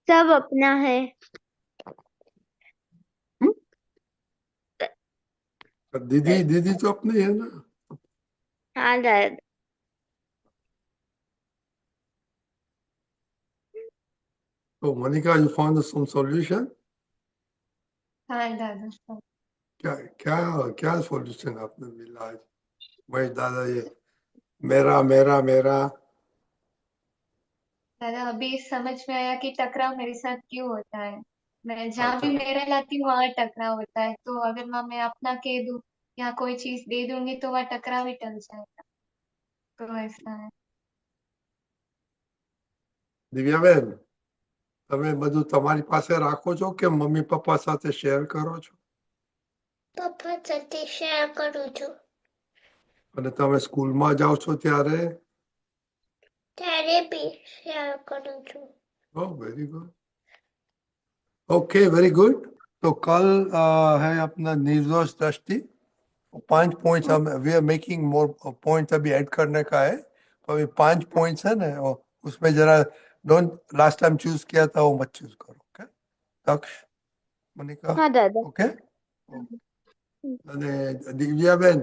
सब अपना है। हम्म? दीदी दीदी तो अपनी है ना। हाँ दादा। तो Monica, you found some solution? हाँ दादा। क्या क्या क्या सॉल्यूशन आपने मिला आज? महेश दादा, ये मेरा मेरा मेरा। दादा अभी समझ में आया कि टकराव मेरे साथ क्यों होता है। मैं जहाँ अच्छा, भी मेरा लाती हूँ वहाँ टकराव होता है, तो अगर वहाँ मैं अपना कह दूँ या कोई चीज दे दूंगी तो वह टकराव ही टल जाएगा। तो ऐसा है। દિવ્યાબેન, તમે બધું તમારી પાસે રાખો છો કે મમ્મી પપ્પા સાથે શેર કરો છો? પપ્પા સાથે શેર કરું છું. અને તમે સ્કૂલમાં જાઓ છો ત્યારે? ત્યારે બી શેર કરું છું. Oh, very good. Okay, very good. तो कल है अपना निर्दोष दृष्टि। 5 पॉइंट्स हम we are making more points अभी ऐड करने का है। तो अभी 5 पॉइंट्स है ना, उसमें जरा डोंट, लास्ट टाइम चूज किया था वो मत चूज करो। ओके दक्ष, मोनिका, हाँ दादा। ओके। અને દિવ્યાબેન,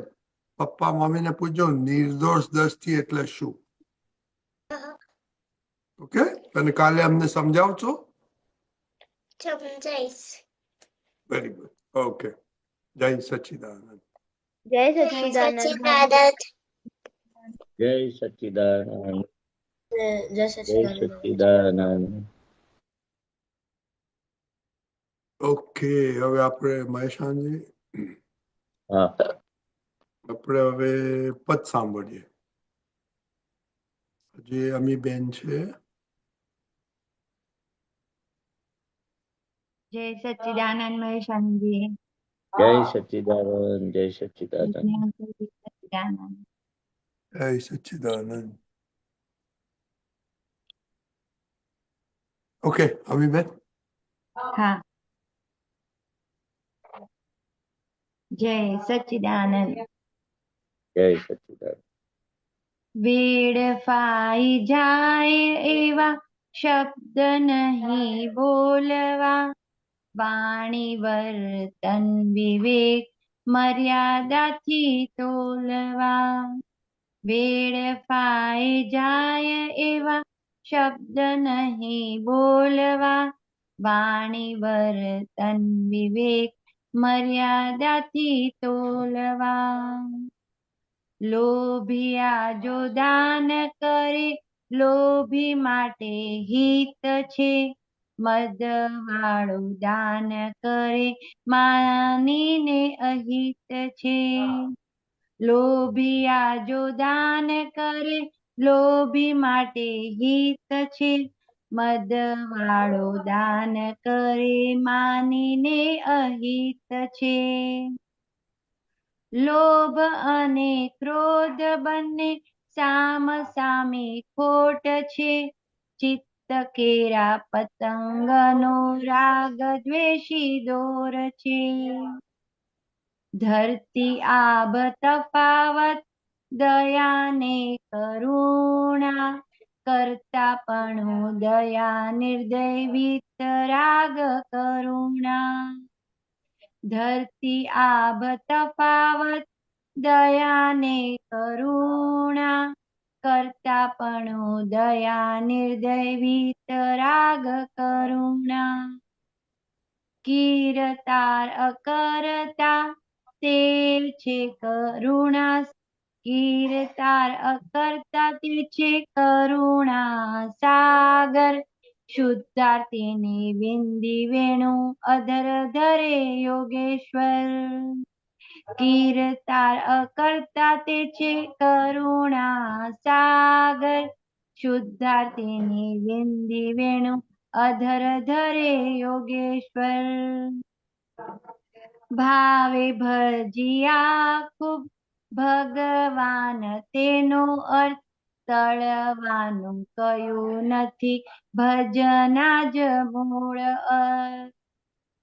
પપ્પા મમ્મીને પૂછજો નિર્દોષ દ્રષ્ટિ એટલે શું? ઓકે, અને કાલે અમને સમજાવશો? સમજાઈશ. Very good, okay. જય સચ્ચિદાનંદ। जय જય सच्चिदानंद। સચ્ચિદાનંદ. जय सच्चिदानंद। જય जय सच्चिदानंद। ઓકે, હવે આપણે મહેશાનજી, हाँ। આપણે હવે પદ સાંભળીએ। જે અમીબેન છે। जय सच्चिदानंद महेशानंद जी। जय सच्चिदानंद। जय सच्चिदानंद। सच्चिदानंद। જય સચ્ચિદાનંદ। ઓકે અમીબેન। हाँ। जय सच्चिदानंद। जय सच्चिदानंद। वेड़फाई जाए एवा शब्द नहीं बोलवा, वाणी वर्तन विवेक मर्यादा थी तोलवा। वेड़फाई जाए एवा शब्द नहीं बोलवा, वाणी वर्तन विवेक मर्यादा थी तोलवा। લોભિયા જો દાન કરે લોભી માટે હિત છે, મદવાળું દાન કરે માનીને અહિત છે। લોભિયા જો દાન કરે લોભી માટે હિત છે, મદવાળું દાન કરે માનીને અહિત છે। લોભ અને ક્રોધ બંને સામ સામે ખોટ છે, ચિત્ત કેરા પતંગનો રાગ દ્વેષી દોર છે। ધરતી આબ તફાવત દયા ને કરુણા, કરતાપણું દયા નિર્દય વિતરાગ કરુણા ધરતી આભ તફાવત દયા ને કરુણા કરતાપણું દયા નિર્દય વિતરાગ કરુણા કીરતાર અકરતા તે છે કરુણા કીરતાર અકર્તા તે છે કરુણા સાગર શુદ્ધાર્થીની બિંદી વેણુ અધર ધરે યોગેશ્વર કીરતાર અકર્તા તે છે કરુણા સાગર શુદ્ધાર્થીની બિંદી વેણુ અધર ધરે યોગેશ્વર ભાવે ભજિયા ખૂબ ભગવાન તેનો અર્થ તળવાનું કયું નથી ભજના જ મૂળ અર્થ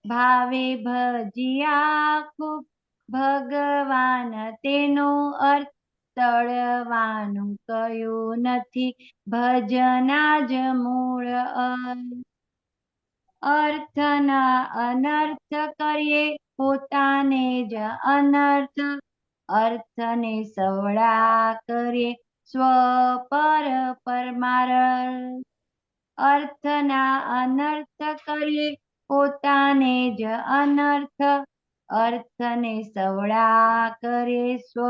ભાવે ભજિયા ખૂબ ભગવાન તેનો અર્થ તળવાનું કયું નથી ભજના જ મૂળ અર્થના અનર્થ કરીએ પોતાને જ અનર્થ અર્થને સવડા કરીએ સ્વ પર પરમાર્થ અર્થના અનર્થ કરીએ પોતાને જ અનર્થ અર્થને સવડા કરીએ સ્વ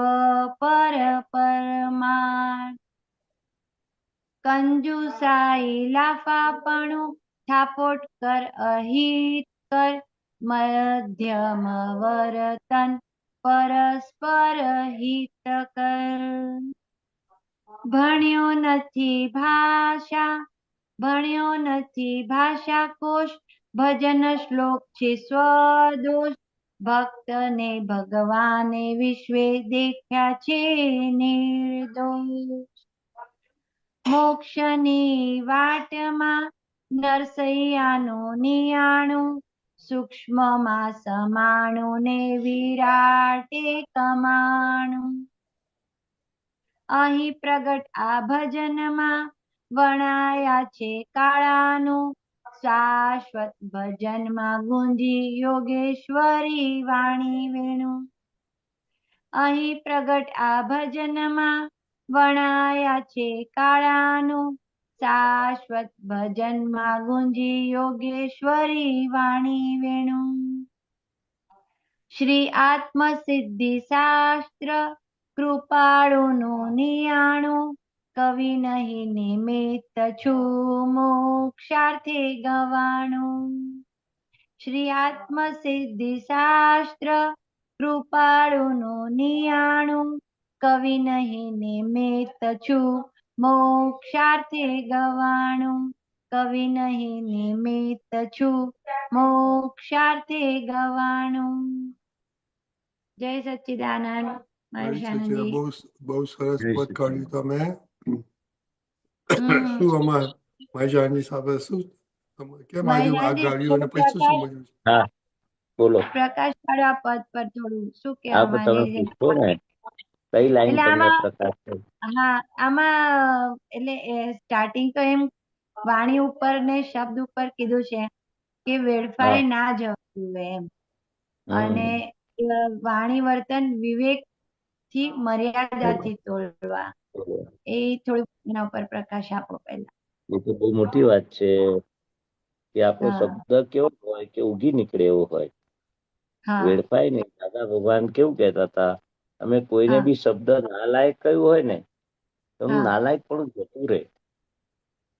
પર પરમાર્થ કંજુસાઈ લાફાપણું થાપોટ કર અહિત કર મધ્યમ વર્તન પરસ્પર હિત કર ભણ્યો નથી ભાષા કોશ ભજન શ્લોક છે સ્વદોષ ભક્તને ભગવાને વિશ્વે દેખ્યા છે નિર્દોષ મોક્ષની વાટમાં નરસૈયાનું નિયાણું સૂક્ષ્મમાં સમાણું ને વિરાટે કમાણું અહીં પ્રગટ આ ભજનમાં વણાયા છે કાળાનું શાશ્વત ભજનમાં ગુંજી યોગેશ્વરી વાણી વેણુ અહીં પ્રગટ આ ભજનમાં વણાયા છે કાળાનું શાશ્વત ભજનમાં ગુંજી યોગેશ્વરી વાણી વેણુ શ્રી આત્મસિદ્ધિ શાસ્ત્ર કૃપાળુનું નિયાણું કવિ નહીં નિમિત્ત છું મોક્ષાર્થે ગવાણું શ્રી આત્મસિદ્ધિ શાસ્ત્ર કૃપાળુનું નિયાણું કવિ નહીં નિમિત્ત છું મોક્ષાર્થે ગવાણું કવિ નહીં નિમિત્ત છું મોક્ષાર્થે ગવાણું જય સચ્ચિદાનંદ મહેશાનંદજી બહુ સરસ પદ કાઢ્યું તમે શું આમાં મહેશાનંદજી સાહેબે શું કેમ આજે આ ગાડીઓ અને પછી શું સમજ્યું હા બોલો પ્રકાશ પાડવા પદ પર થોડું શું હા કહેવા તો તમે માંગે છે પૂછો ને કઈ લાઈન એટલે તમને આમાં પ્રકાશ છે હા આમાં એટલે સ્ટાર્ટિંગ તો એમ વાણી ઉપર ને શબ્દ ઉપર કીધું છે કે વેડફાઈ હા ના જવું જોઈએ એમ અને હમ વાણી વર્તન વિવેક થી મર્યાદાથી તોડવા એ થોડું એના ઉપર પ્રકાશ આપો પહેલા એ તો બહુ મોટી વાત છે કે આપણો હા શબ્દ કેવો હોય કે ઉગી નીકળે એવો હોય હા વેડફાય નહીં દાદા ભગવાન કેવું કહેતા હતા અમે કોઈને હા બી શબ્દ નાલાયક કહ્યું હોય ને તો હા નાલાયક પણ જતું રહે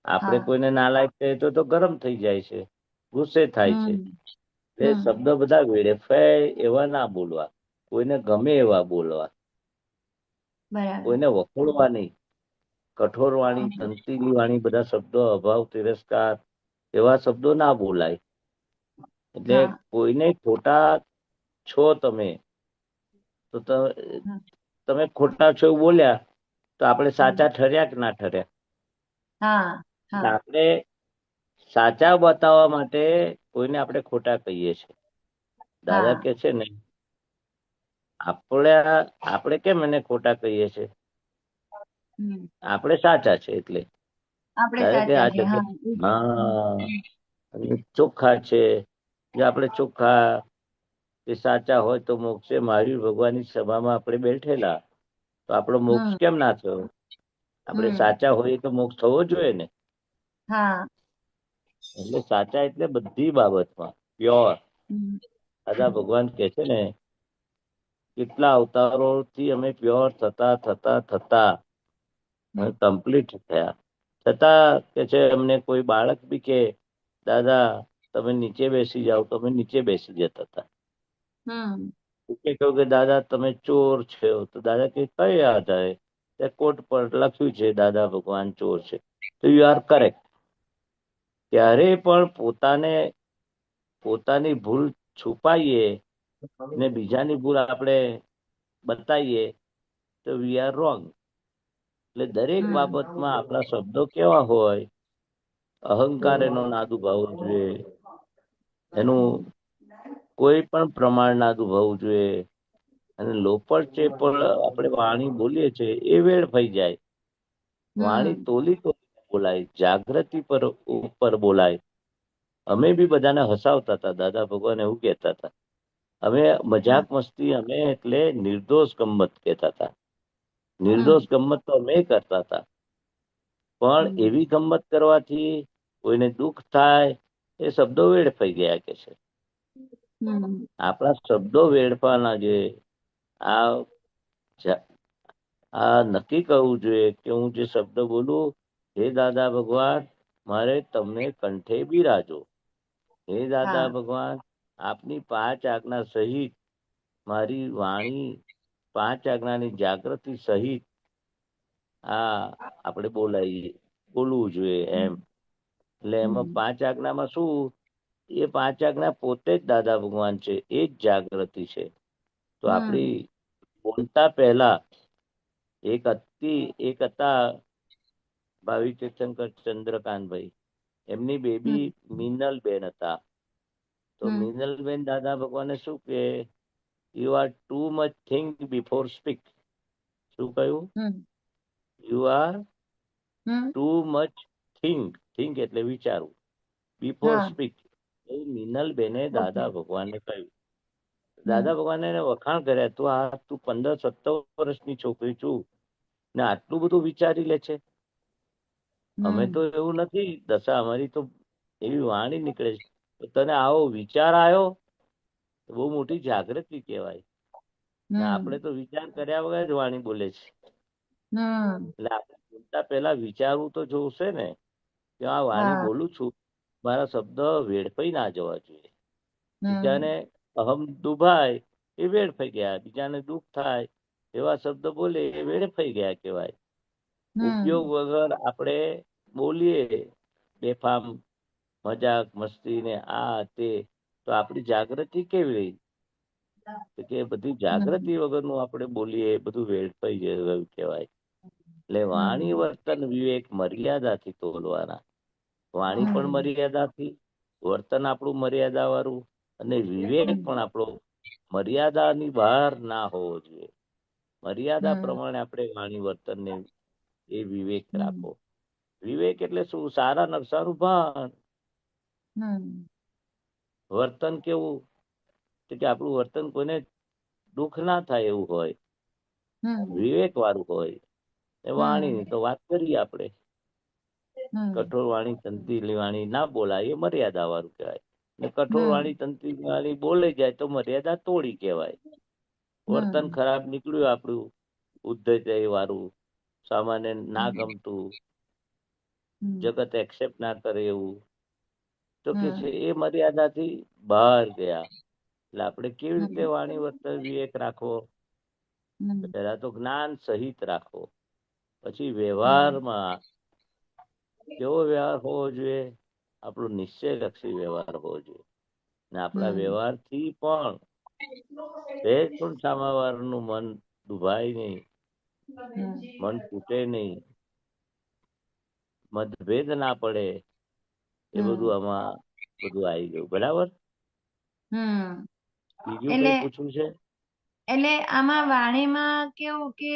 આપણે હા કોઈને નાલાયક કહીએ તો ગરમ થઈ જાય છે ગુસ્સે થાય છે એટલે શબ્દ બધા વેડફાય એવા ના બોલવા કોઈને ગમે એવા બોલવા બરાબર કોઈને વખોડવા નહીં કઠોર વાણી તંત્રીલી વાણી બધા શબ્દો અભાવ તિરસ્કાર એવા શબ્દો ના બોલાય એટલે હા કોઈને ખોટા છો તમે તો તમે ખોટા છો એવું બોલ્યા તો આપણે સાચા ઠર્યા કે ના ઠર્યા હા એટલે હા આપણે સાચા બતાવવા માટે કોઈને આપણે ખોટા કહીએ છીએ દાદા હા કે છે ને આપણે કેમ એને ખોટા કહીએ છીએ આપણે સાચા છે એટલે આપણે ધારો કે સાચા આ છે. જગત, હા, એ જ. હા, અને ચોખ્ખા છે. જો આપણે ચોખ્ખા કે સાચા હોય તો મોક્ષે મહાવીર ભગવાનની સભામાં આપણે બેઠેલા, તો આપણો મોક્ષ હમ કેમ ના થયો? આપણે હમ સાચા હોઈએ તો મોક્ષ થવો જોઈએ ને. હા. એટલે સાચા એટલે બધી બાબતમાં પ્યોર. હમ દાદા ભગવાન કે છે ને, કેટલા અવતારોથી અમે પ્યોર થતા થતા થતા કમ્પ્લીટ થયા. છતાં કે છે અમને કોઈ બાળક બી કે દાદા તમે નીચે બેસી જાઓ, તો અમે નીચે બેસી જતા હતા. હમ કે કહ્યું કે દાદા તમે ચોર છો, તો દાદા કે કઈ આધારે? તે કોટ પર લખ્યું છે દાદા ભગવાન ચોર છે. તો યુ આર કરેક્ટ. ત્યારે પણ પોતાની ભૂલ છુપાઈએ ને બીજાની ભૂલ આપણે બતાવીએ તો વી આર રોંગ. એટલે દરેક હમ બાબતમાં આપણા શબ્દો કેવા હોય, અહંકાર એનો ના દુભાવવો જોઈએ, એનું કોઈ પણ પ્રમાણ ના દુભાવવું જોઈએ. અને લોપટ જે પણ આપણે વાણી બોલીએ છીએ એ વેડફાઈ જાય. વાણી હમ તોલી બોલાય, જાગૃતિ પર ઉપર બોલાય. અમે બી બધાને હસાવતા હતા. દાદા ભગવાન એવું કહેતા હતા, અમે હમ મજાક મસ્તી અમે એટલે નિર્દોષ ગમ્મત કહેતા હતા. નિર્દોષ હમ ગમ્મત તો અમે કરતા હતા. પણ હમ એવી ગમ્મત કરવાથી કોઈને દુઃખ થાય એ શબ્દો વેડફાઈ ગયા કે છે. હમ આપણા શબ્દો વેડફા ના જોઈએ. આ આ નક્કી કરવું જોઈએ કે હું જે શબ્દ બોલું, હે દાદા ભગવાન મારે તમને કંઠે બિરાજો. હે દાદા હા. ભગવાન આપની 5 આજ્ઞા સહિત મારી વાણી 5 આજ્ઞાની જાગૃતિ સહિત આપણે બોલવું જોઈએ એમ. હમ એટલે એમાં હમ 5 આજ્ઞામાં શું, એ 5 આજ્ઞા પોતે જ દાદા ભગવાન છે, એ જ જાગૃતિ છે. તો આપણી હમ બોલતા પહેલા એક હતા ભાવિ તીર્થંકર ચંદ્રકાંતભાઈ, એમની બેબી હમ મિનલબેન હતા. તો હમ મિનલબેન દાદા ભગવાને શું કે, you are too much think before speak. શું કહ્યું? Hmm you are hmm too much think એટલે વિચારવું, બિફોર હા. સ્પીક. એ મિનલબેને ઓકે. દાદા ભગવાનને કહ્યું. હમ દાદા ભગવાને એને વખાણ કર્યા, તું 15-17 વર્ષની છોકરી છું ને આટલું બધું વિચારી લે છે. અમે તો હમ એવું નથી દશા, અમારી તો એવી વાણી નીકળે છે. તને આવો વિચાર આવ્યો, બહુ મોટી જાગૃતિ કહેવાય. ને આપણે હમ તો વિચાર કર્યા વગર જ વાણી બોલે છે. હમ એટલે આપણે બોલતા પહેલા વિચારવું તો જોશે ને, કે આ વાણી હા. બોલું છું, મારા શબ્દ વેડફાઈ ના જવા જોઈએ. બીજાને હમ અહમ દુભાય એ વેડફાઈ ગયા, બીજાને દુઃખ થાય એવા શબ્દ બોલે એ વેડફાઈ ગયા કહેવાય. ઉપયોગ હમ વગર આપણે બોલીએ બેફામ મજાક મસ્તી ને આ તે, તો આપણી જાગૃતિ કેવી રહી? તો કે બધી જાગૃતિ હમ વગરનું આપણે બોલીએ, બધું વેડફાઈ ગયું કહેવાય. એટલે વાણી હમ વર્તન વિવેક મર્યાદાથી તોલવાના. વાણી પણ હમ મર્યાદાથી, વર્તન આપણું મર્યાદા વાળું, અને વિવેક હમ પણ આપણો મર્યાદાની બહાર ના હોવો જોઈએ. મર્યાદા હમ પ્રમાણે આપણે વાણી વર્તનને એ વિવેક હમ રાખો. વિવેક એટલે શું? સારા નરસાનું ભાન. હમ વર્તન કેવું? કે આપણું વર્તન કોઈને દુઃખ ના થાય એવું હોય, હમ વિવેક વાળું હોય. વાણીની તો વાત કરીએ આપણે. હમ કઠોર વાણી તંત્રી વાણી ના બોલાય એ મર્યાદા વાળું કહેવાય. ને કઠોર હમ વાણી તંત્રી વાણી બોલાઈ જાય તો મર્યાદા તોડી કહેવાય. વર્તન હમ ખરાબ નીકળ્યું આપણું, ઉદ્ધત વાળું, સામાન્ય ના હમ ગમતું, હમ જગત એક્સેપ્ટ ના કરે એવું, તો કે છે હમ એ મર્યાદાથી બહાર ગયા. એટલે આપણે કેવી રીતે હમ વાણી વર્તન વિવેક રાખવો? હમ પહેલા તો જ્ઞાન સહિત રાખવો. પછી હમ વ્યવહારમાં કેવો વ્યવહાર હોવો જોઈએ? આપણો નિશ્ચયલક્ષી વ્યવહાર હોવો જોઈએ. ને આપણા હમ વ્યવહારથી પણ સહેજ પણ સામાવાળાનું મન દુભાય નહીં, મન તૂટે નહીં, મતભેદ ના પડે, એ બધું હમ આમાં બધું આવી ગયું. બરાબર? હમ બીજું એટલે કઈ પૂછવું છે? એટલે આમાં વાણીમાં કેવું કે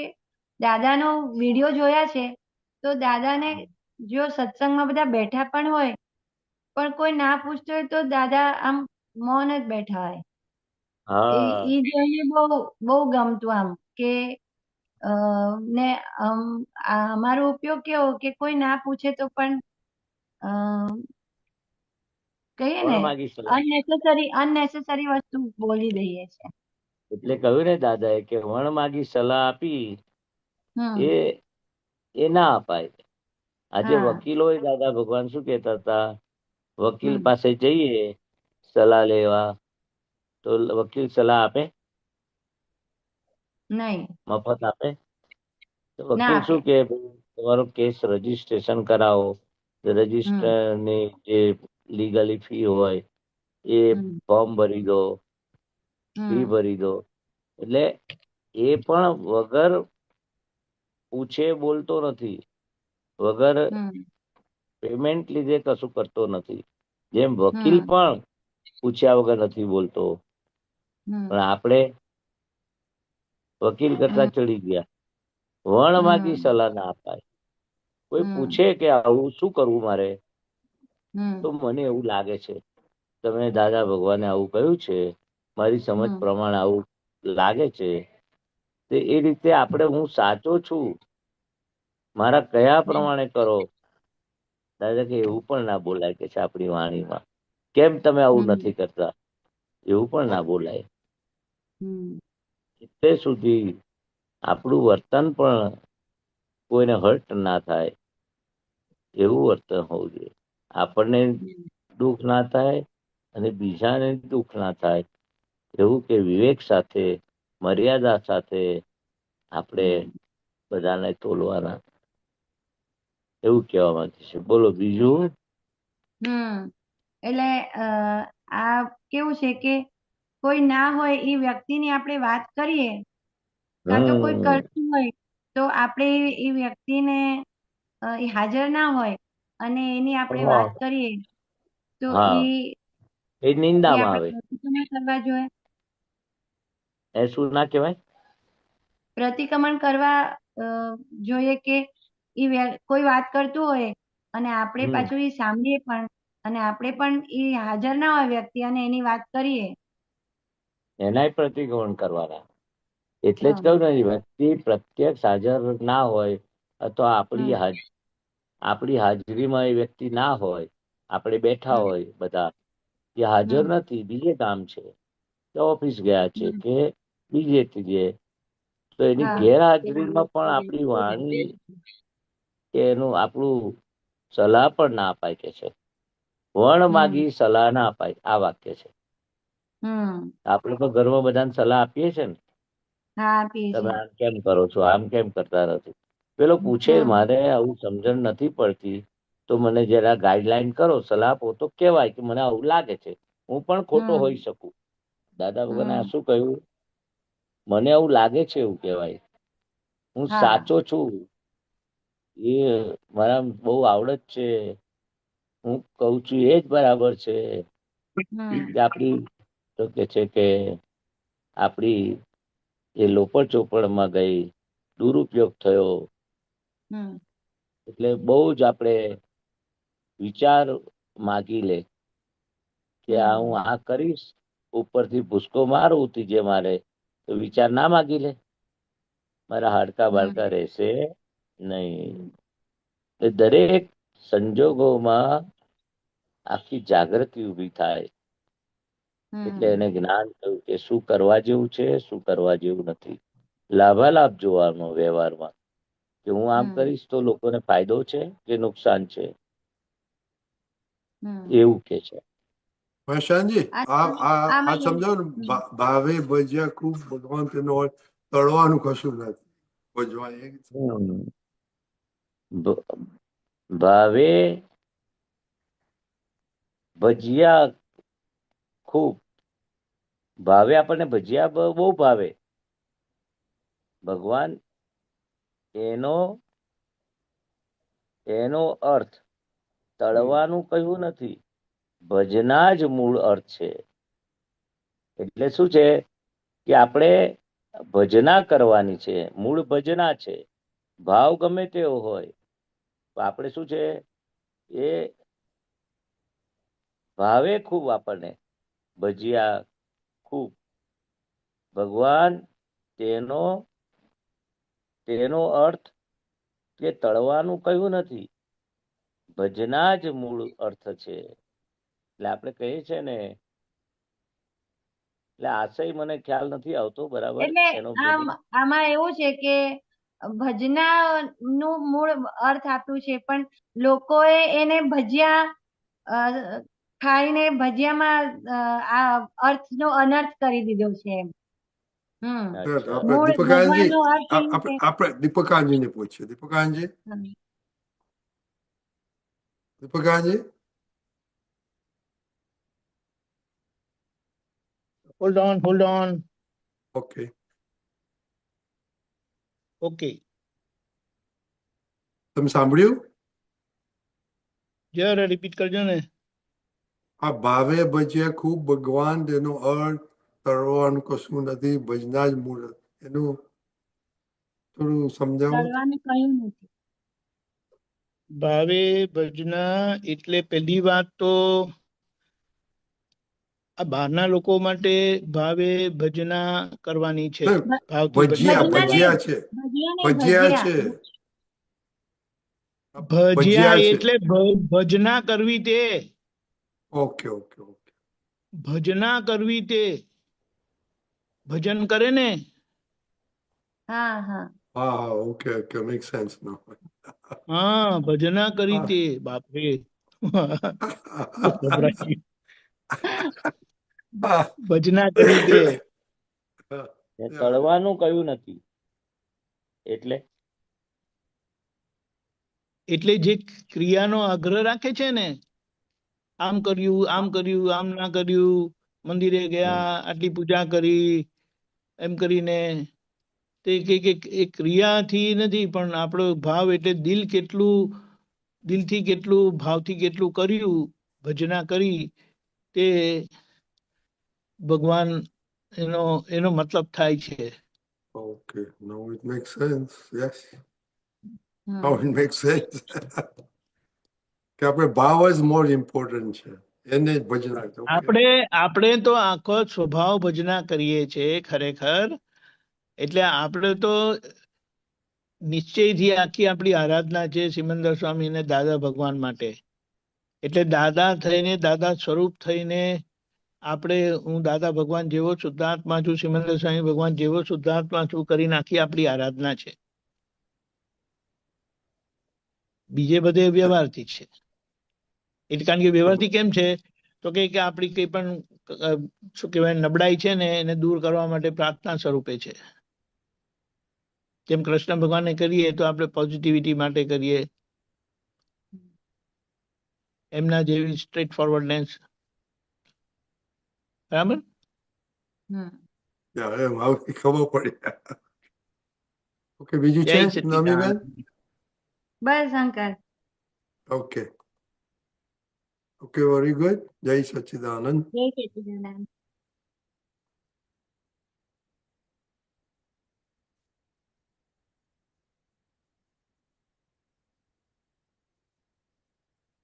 દાદાનો વિડીયો જોયા છે, તો દાદાને જો સત્સંગમાં બધા બેઠા પણ હોય પણ કોઈ ના પૂછતું હોય તો દાદા આમ મૌન જ બેઠા હોય. હા ઈ જોઈને બહુ બહુ ગમતું આમ કે ને અમારો ઉપયોગ કેવો કે કોઈ ના પૂછે તો પણ અ, કહીએ ને પણ માગી સલાહ અનનેસેસરી વસ્તુ બોલી દઈએ છે. એટલે કહ્યું ને દાદાએ કે વણ માગી સલાહ આપી હમ એ એ ના અપાય. આજે હા વકીલ હોય, દાદા ભગવાન શું કહેતા હતા, વકીલ હમ પાસે જઈએ સલાહ લેવા તો વકીલ સલાહ આપે? નહીં મફત આપે? તો ના વકીલ આપે. શું કે, તમારો કેસ રજીસ્ટ્રેશન કરાવો, હમ રજીસ્ટરની જે લીગલી ફી હોય એ હમ ફોર્મ ભરી દો, ફી હમ ભરી દો. એટલે એ પણ વગર પૂછે બોલતો નથી, વગર હમ પેમેન્ટ લીધે કશું કરતો નથી. જેમ વકીલ હમ પણ પૂછ્યા વગર નથી બોલતો, હમ પણ આપણે વકીલ હમ કરતા ચડી ગયા. વણ માગી હમ સલાહ ના અપાય. કોઈ હમ પૂછે કે આવું શું કરવું મારે, તો હમ મને એવું લાગે છે તમે દાદા ભગવાને આવું કહ્યું છે, મારી સમજ હમ પ્રમાણે આવું લાગે છે, તો એ રીતે આપણે હું સાચો છું મારા કયા પ્રમાણે કરો. દાદા કે એવું પણ ના બોલાય કે છે આપણી વાણીમાં, કેમ તમે આવું હમ નથી કરતા, એવું પણ ના બોલાય. હમ એટલે સુધી આપણું વર્તન પણ કોઈને હર્ટ ના થાય એવું વર્તન હોવું જોઈએ. આપણને દુઃખ ના થાય અને બીજાને દુઃખ ના થાય એવું કે વિવેક સાથે, મર્યાદા સાથે આપણે હમ બધાને તોલવાના, એવું કહેવા માંગે છે. બોલો બીજું. એટલે આ કેવું છે કે કોઈ ના હોય એ વ્યક્તિની આપણે વાત કરીએ, કાં તો કોઈ હમ કરતું હોય તો આપણે એ વ્યક્તિને એ હાજર ના હોય અને એની આપણે હા વાત કરીએ તો હા, એ એ નિંદામાં આવે. આપણે પ્રતિક્રમણ કરવા જોઈએ. એ શું ના કહેવાય? પ્રતિક્રમણ કરવા જોઈએ કે કોઈ વાત કરતું હોય અને આપણે હમ પાછું એ સાંભળીએ પણ અને આપણે પણ એ હાજર ના હોય વ્યક્તિ અને એની વાત કરીએ. એનાય પ્રતિક્રમણ કરવાના. એટલે જ હા કહ્યું ને, વ્યક્તિ પ્રત્યક્ષ હાજર ના હોય અથવા હમ આપણી હાજરીમાં એ વ્યક્તિ ના હોય, આપણે બેઠા હમ હોય બધા, એ હાજર હમ નથી, બીજે કામ છે, કે ઓફિસ ગયા છે હમ કે બીજે ત્રીજે, તો એની હા ગેરહાજરીમાં પણ આપણી વાણી કે એનું આપણું સલાહ પણ ના અપાય કે છે. વણ હમ માગી સલાહ ના અપાય, આ વાક્ય છે. હમ આપણે તો ઘરમાં બધાને સલાહ આપીએ છે ને, હા આપીએ તમે છીએ. આમ કેમ કરો છો, આમ કેમ કરતા નથી. પેલો પૂછે હમ મારે આવું સમજણ નથી પડતી તો મને જરા ગાઈડલાઈન કરો, સલાહ આપો, તો કેવાય કે મને આવું લાગે છે, હું પણ ખોટો હમ હોઈ શકું. દાદા ભગવાને આ હમ શું કહ્યું? મને એવું લાગે છે એવું કહેવાય. હું હા સાચો છું, એ મારા બહુ આવડત છે, હું કઉ છું એજ બરાબર છે. હમ કે આપણી તો કે છે કે આપણી એ લોપડ ચોપડમાં ગઈ, દુરુપયોગ થયો. હમ એટલે બહુ જ આપણે વિચાર માગી લે કે આ હું હમ આ કરીશ, ઉપરથી ભૂસકો મારું ત્રીજે મારે, તો વિચાર ના માગી લે, મારા હાડકા બાડકા હમ રહેશે નહીં. એ દરેક સંજોગોમાં આખી જાગૃતિ ઊભી થાય. એટલે એને હમ જ્ઞાન થયું કે શું કરવા જેવું છે, શું કરવા જેવું નથી. લાભાલાભ જોવાનો વ્યવહારમાં, કે હું આમ હમ કરીશ તો લોકોને ફાયદો છે કે નુકસાન છે, હમ એવું કે છે. પ્રશાંતજી, આ આમાં સમજાવો ને, ભાવે ભજ્યા ખૂબ ભગવાન તેનો અર્થ તળવાનું કશું નથી, ભજવા એ હમ. ભાવે ભજીયા ખૂબ ભાવે, આપણને ભજીયા બહુ ભાવે. ભગવાન એનો અર્થ તળવાનું કહ્યું નથી, ભજના જ મૂળ અર્થ છે. એટલે શું છે કે આપણે ભજના કરવાની છે, મૂળ ભજના છે. ભાવ ગમે તેવો હોય, આપણે શું છે એ ભાવે ખૂબ આપણને ભજીયા ખૂબ ભગવાન તેનો તેનો અર્થ કે તળવાનું કહ્યું નથી, ભજના જ મૂળ અર્થ છે. એટલે આપણે કહીએ છીએ ને, એટલે આશય મને ખ્યાલ નથી આવતો બરાબર એટલે એનો આમાં એવું છે કે ભજના નું મૂળ અર્થ આપ્યું છે, પણ લોકોએ એને ભજીયા ખાઈને ભજીયામાં આ અર્થનો અનર્થ કરી દીધો છે એમ. આપણે મૂળ દીપકાનજી ભગવાનનો અર્થ એમ છે. આપણે દીપકાનજીને પૂછીએ. દીપકાનજી, દીપકાનજી, Hold on. ઓકે. Okay. તમે સાંભળ્યું? જરા રિપીટ કરજો ને. આ ભાવે ભજીયા ખૂબ ભગવાન, તેનો અર્થ તળવાનું કશું નથી, ભજના જ મૂળ. એનું થોડું સમજાવો. તળવાનું કહ્યું નથી. ભાવે ભજના એટલે પહેલી વાત તો આ બહારના લોકો માટે ભાવે ભજના કરવાની છે. ભાવથી ભજીયા છે, ભજીયા છે, ભજીયા એટલે ભજના કરવી તે. Okay okay okay. ભજના કરવી તે ભજન કરે ને. હા હા હા ઓકે ઓકે, મેક સેન્સ નાઉ. હા, ભજના કરી તે. બાપરે, ભજના કરી તે. તળવાનું કયું નથી એટલે એટલે જે ક્રિયાનો આગ્રહ રાખે છે ને, આમ કર્યું, આમ કર્યું, આમ ના કર્યું, મંદિરે ગયા, આટલી પૂજા કરી, એમ કરીને તે એ ક્રિયાથી નથી, પણ આપણો ભાવ એટલે દિલ કેટલું, દિલથી કેટલું, ભાવથી કેટલું કર્યું, ભજના કરી, તે ભગવાન એનો મતલબ થાય છે. Okay, now it makes sense. Yes. Now it makes sense. કે આપણે ભાવ જ મોર ઇમ્પોર્ટન્ટ છે, એને જ ભજના. આપણે તો આખો સ્વભાવ ભજના કરીએ છીએ ખરેખર. એટલે આપણે તો નિશ્ચયથી આખી આપણી આરાધના છે સિમંદર સ્વામી અને દાદા ભગવાન માટે. એટલે દાદા થઈને, દાદા સ્વરૂપ થઈને આપણે, હું દાદા ભગવાન જેવો શુદ્ધાત્મા છું, સિમંદર સ્વામી ભગવાન જેવો શુદ્ધાત્મા છું કરી નાખી આપણી આરાધના છે. બીજે બધે વ્યવહારથી છે. એટલે કારણ કે વ્યવહારથી કેમ છે તો કે આપણી કઈ પણ શું કહેવાય નબળાઈ છે ને એને દૂર કરવા માટે પ્રાર્થના સ્વરૂપે છે. જેમ કૃષ્ણ ભગવાનને કરીએ તો આપણે પોઝિટિવિટી માટે કરીએ, એમના જેવી સ્ટ્રેટ ફોરવર્ડનેસ. બરાબર? ખબર પડી. ઓકે, બીજું છે નમીબેન? બસ uncle. Okay okay, very good. જય સચ્ચિદાનંદ. જય સચ્ચિદાનંદ.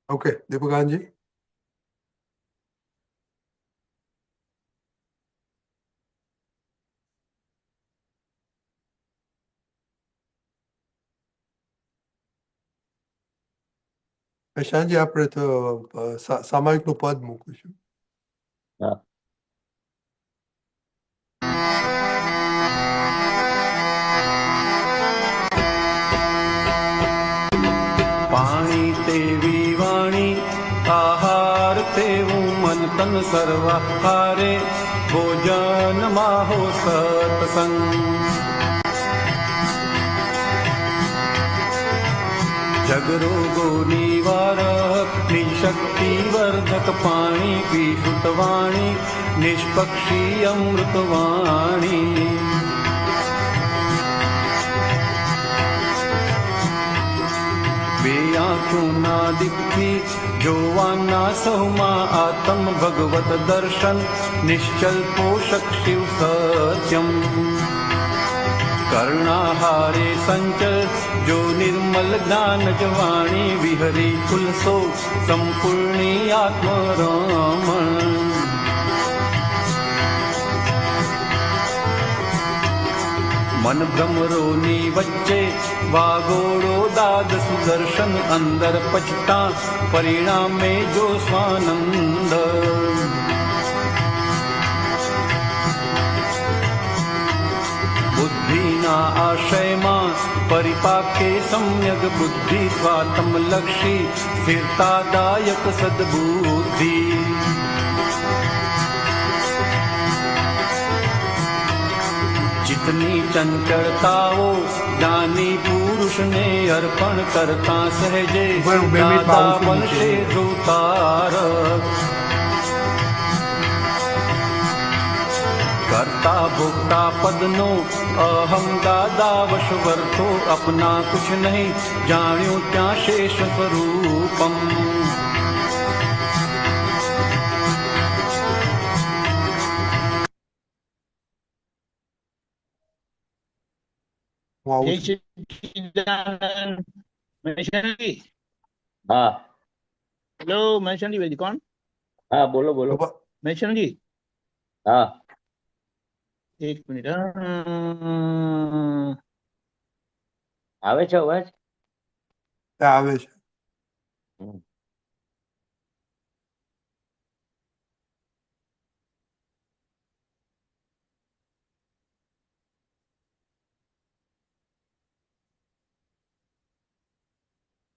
ઓકે, દીપકાનજી. પ્રશાંતજી, આપણે તો સામાયિકનું પદ મૂકીશું. હા. પાણી તેવી વાણી, આહાર તેવું મન તન સર્વા હારે, ભોજન માહો સત્સંગ. જગરોગો નિવારક, નિશક્તિ વર્ધક પાણી, પીશુત વાણી, નિષ્પક્ષી અમૃત વાણી. બે આંખોના દીપથી જોવાના સૌમાં આત્મ ભગવત દર્શન, નિશ્ચલ પોષક શિવ સત્યમ. કર્ણાહારે સંચલ जो निर्मल ज्ञान जवाणी विहरी उल्सो संपूर्णी आत्मरमण मन भ्रमरोनी वच्चे वागोड़ो दाद सुदर्शन अंदर पचता परिणामे जो स्वानंद बुद्धिना आशयमा परिपाके सम्यक बुद्धि स्वातम लक्षी स्थिरतादायक सद्बुद्धि जितनी चंचलताओ ज्ञानी पुरुष ने अर्पण करता सहजे दादा बनशे जोतारक करता भोक्ता पदनो अहम दादा वशवर्तो अपना कुछ नहीं जाण्यो त्या शेष स्वरूपम હું આવું જય છું. સચ્ચિદાનંદ મહેશજી. હા હેલો મહેશજી ભાઈ કોણ? હા બોલો બોલો. બાબા, મહેશજી હા એક મિનિટ. આવે છે અવાજ? આવે છે. હમ.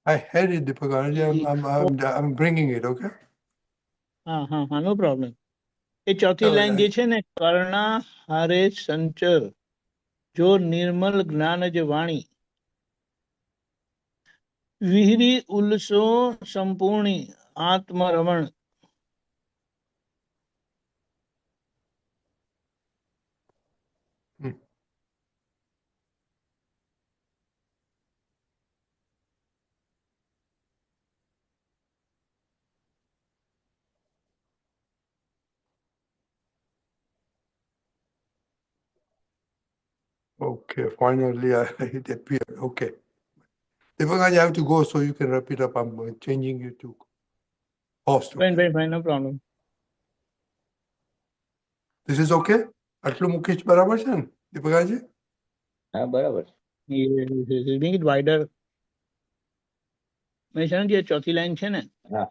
I had it, Deepakanaji. I'm bringing it, okay? હા હા હા નો પ્રોબ્લેમ. એ ચોથી ચાલો, લાઈન જે છે ને, કર્ણા હારે સંચર જો નિર્મલ જ્ઞાન જ વાણી વિહરી ઉલ્સો સંપૂર્ણી આત્મરમણ. હમ. Okay, finally it appeared. Okay. Deepakanaji, I have to go, so you can wrap it up. I'm changing you to host. Fine Okay? Fine fine no problem. This is okay? આટલું મૂકીશ બરાબર છે ને દીપકજી? હા બરાબર. Make it wider. મહેશજી એ ચોથી line છે ને, હા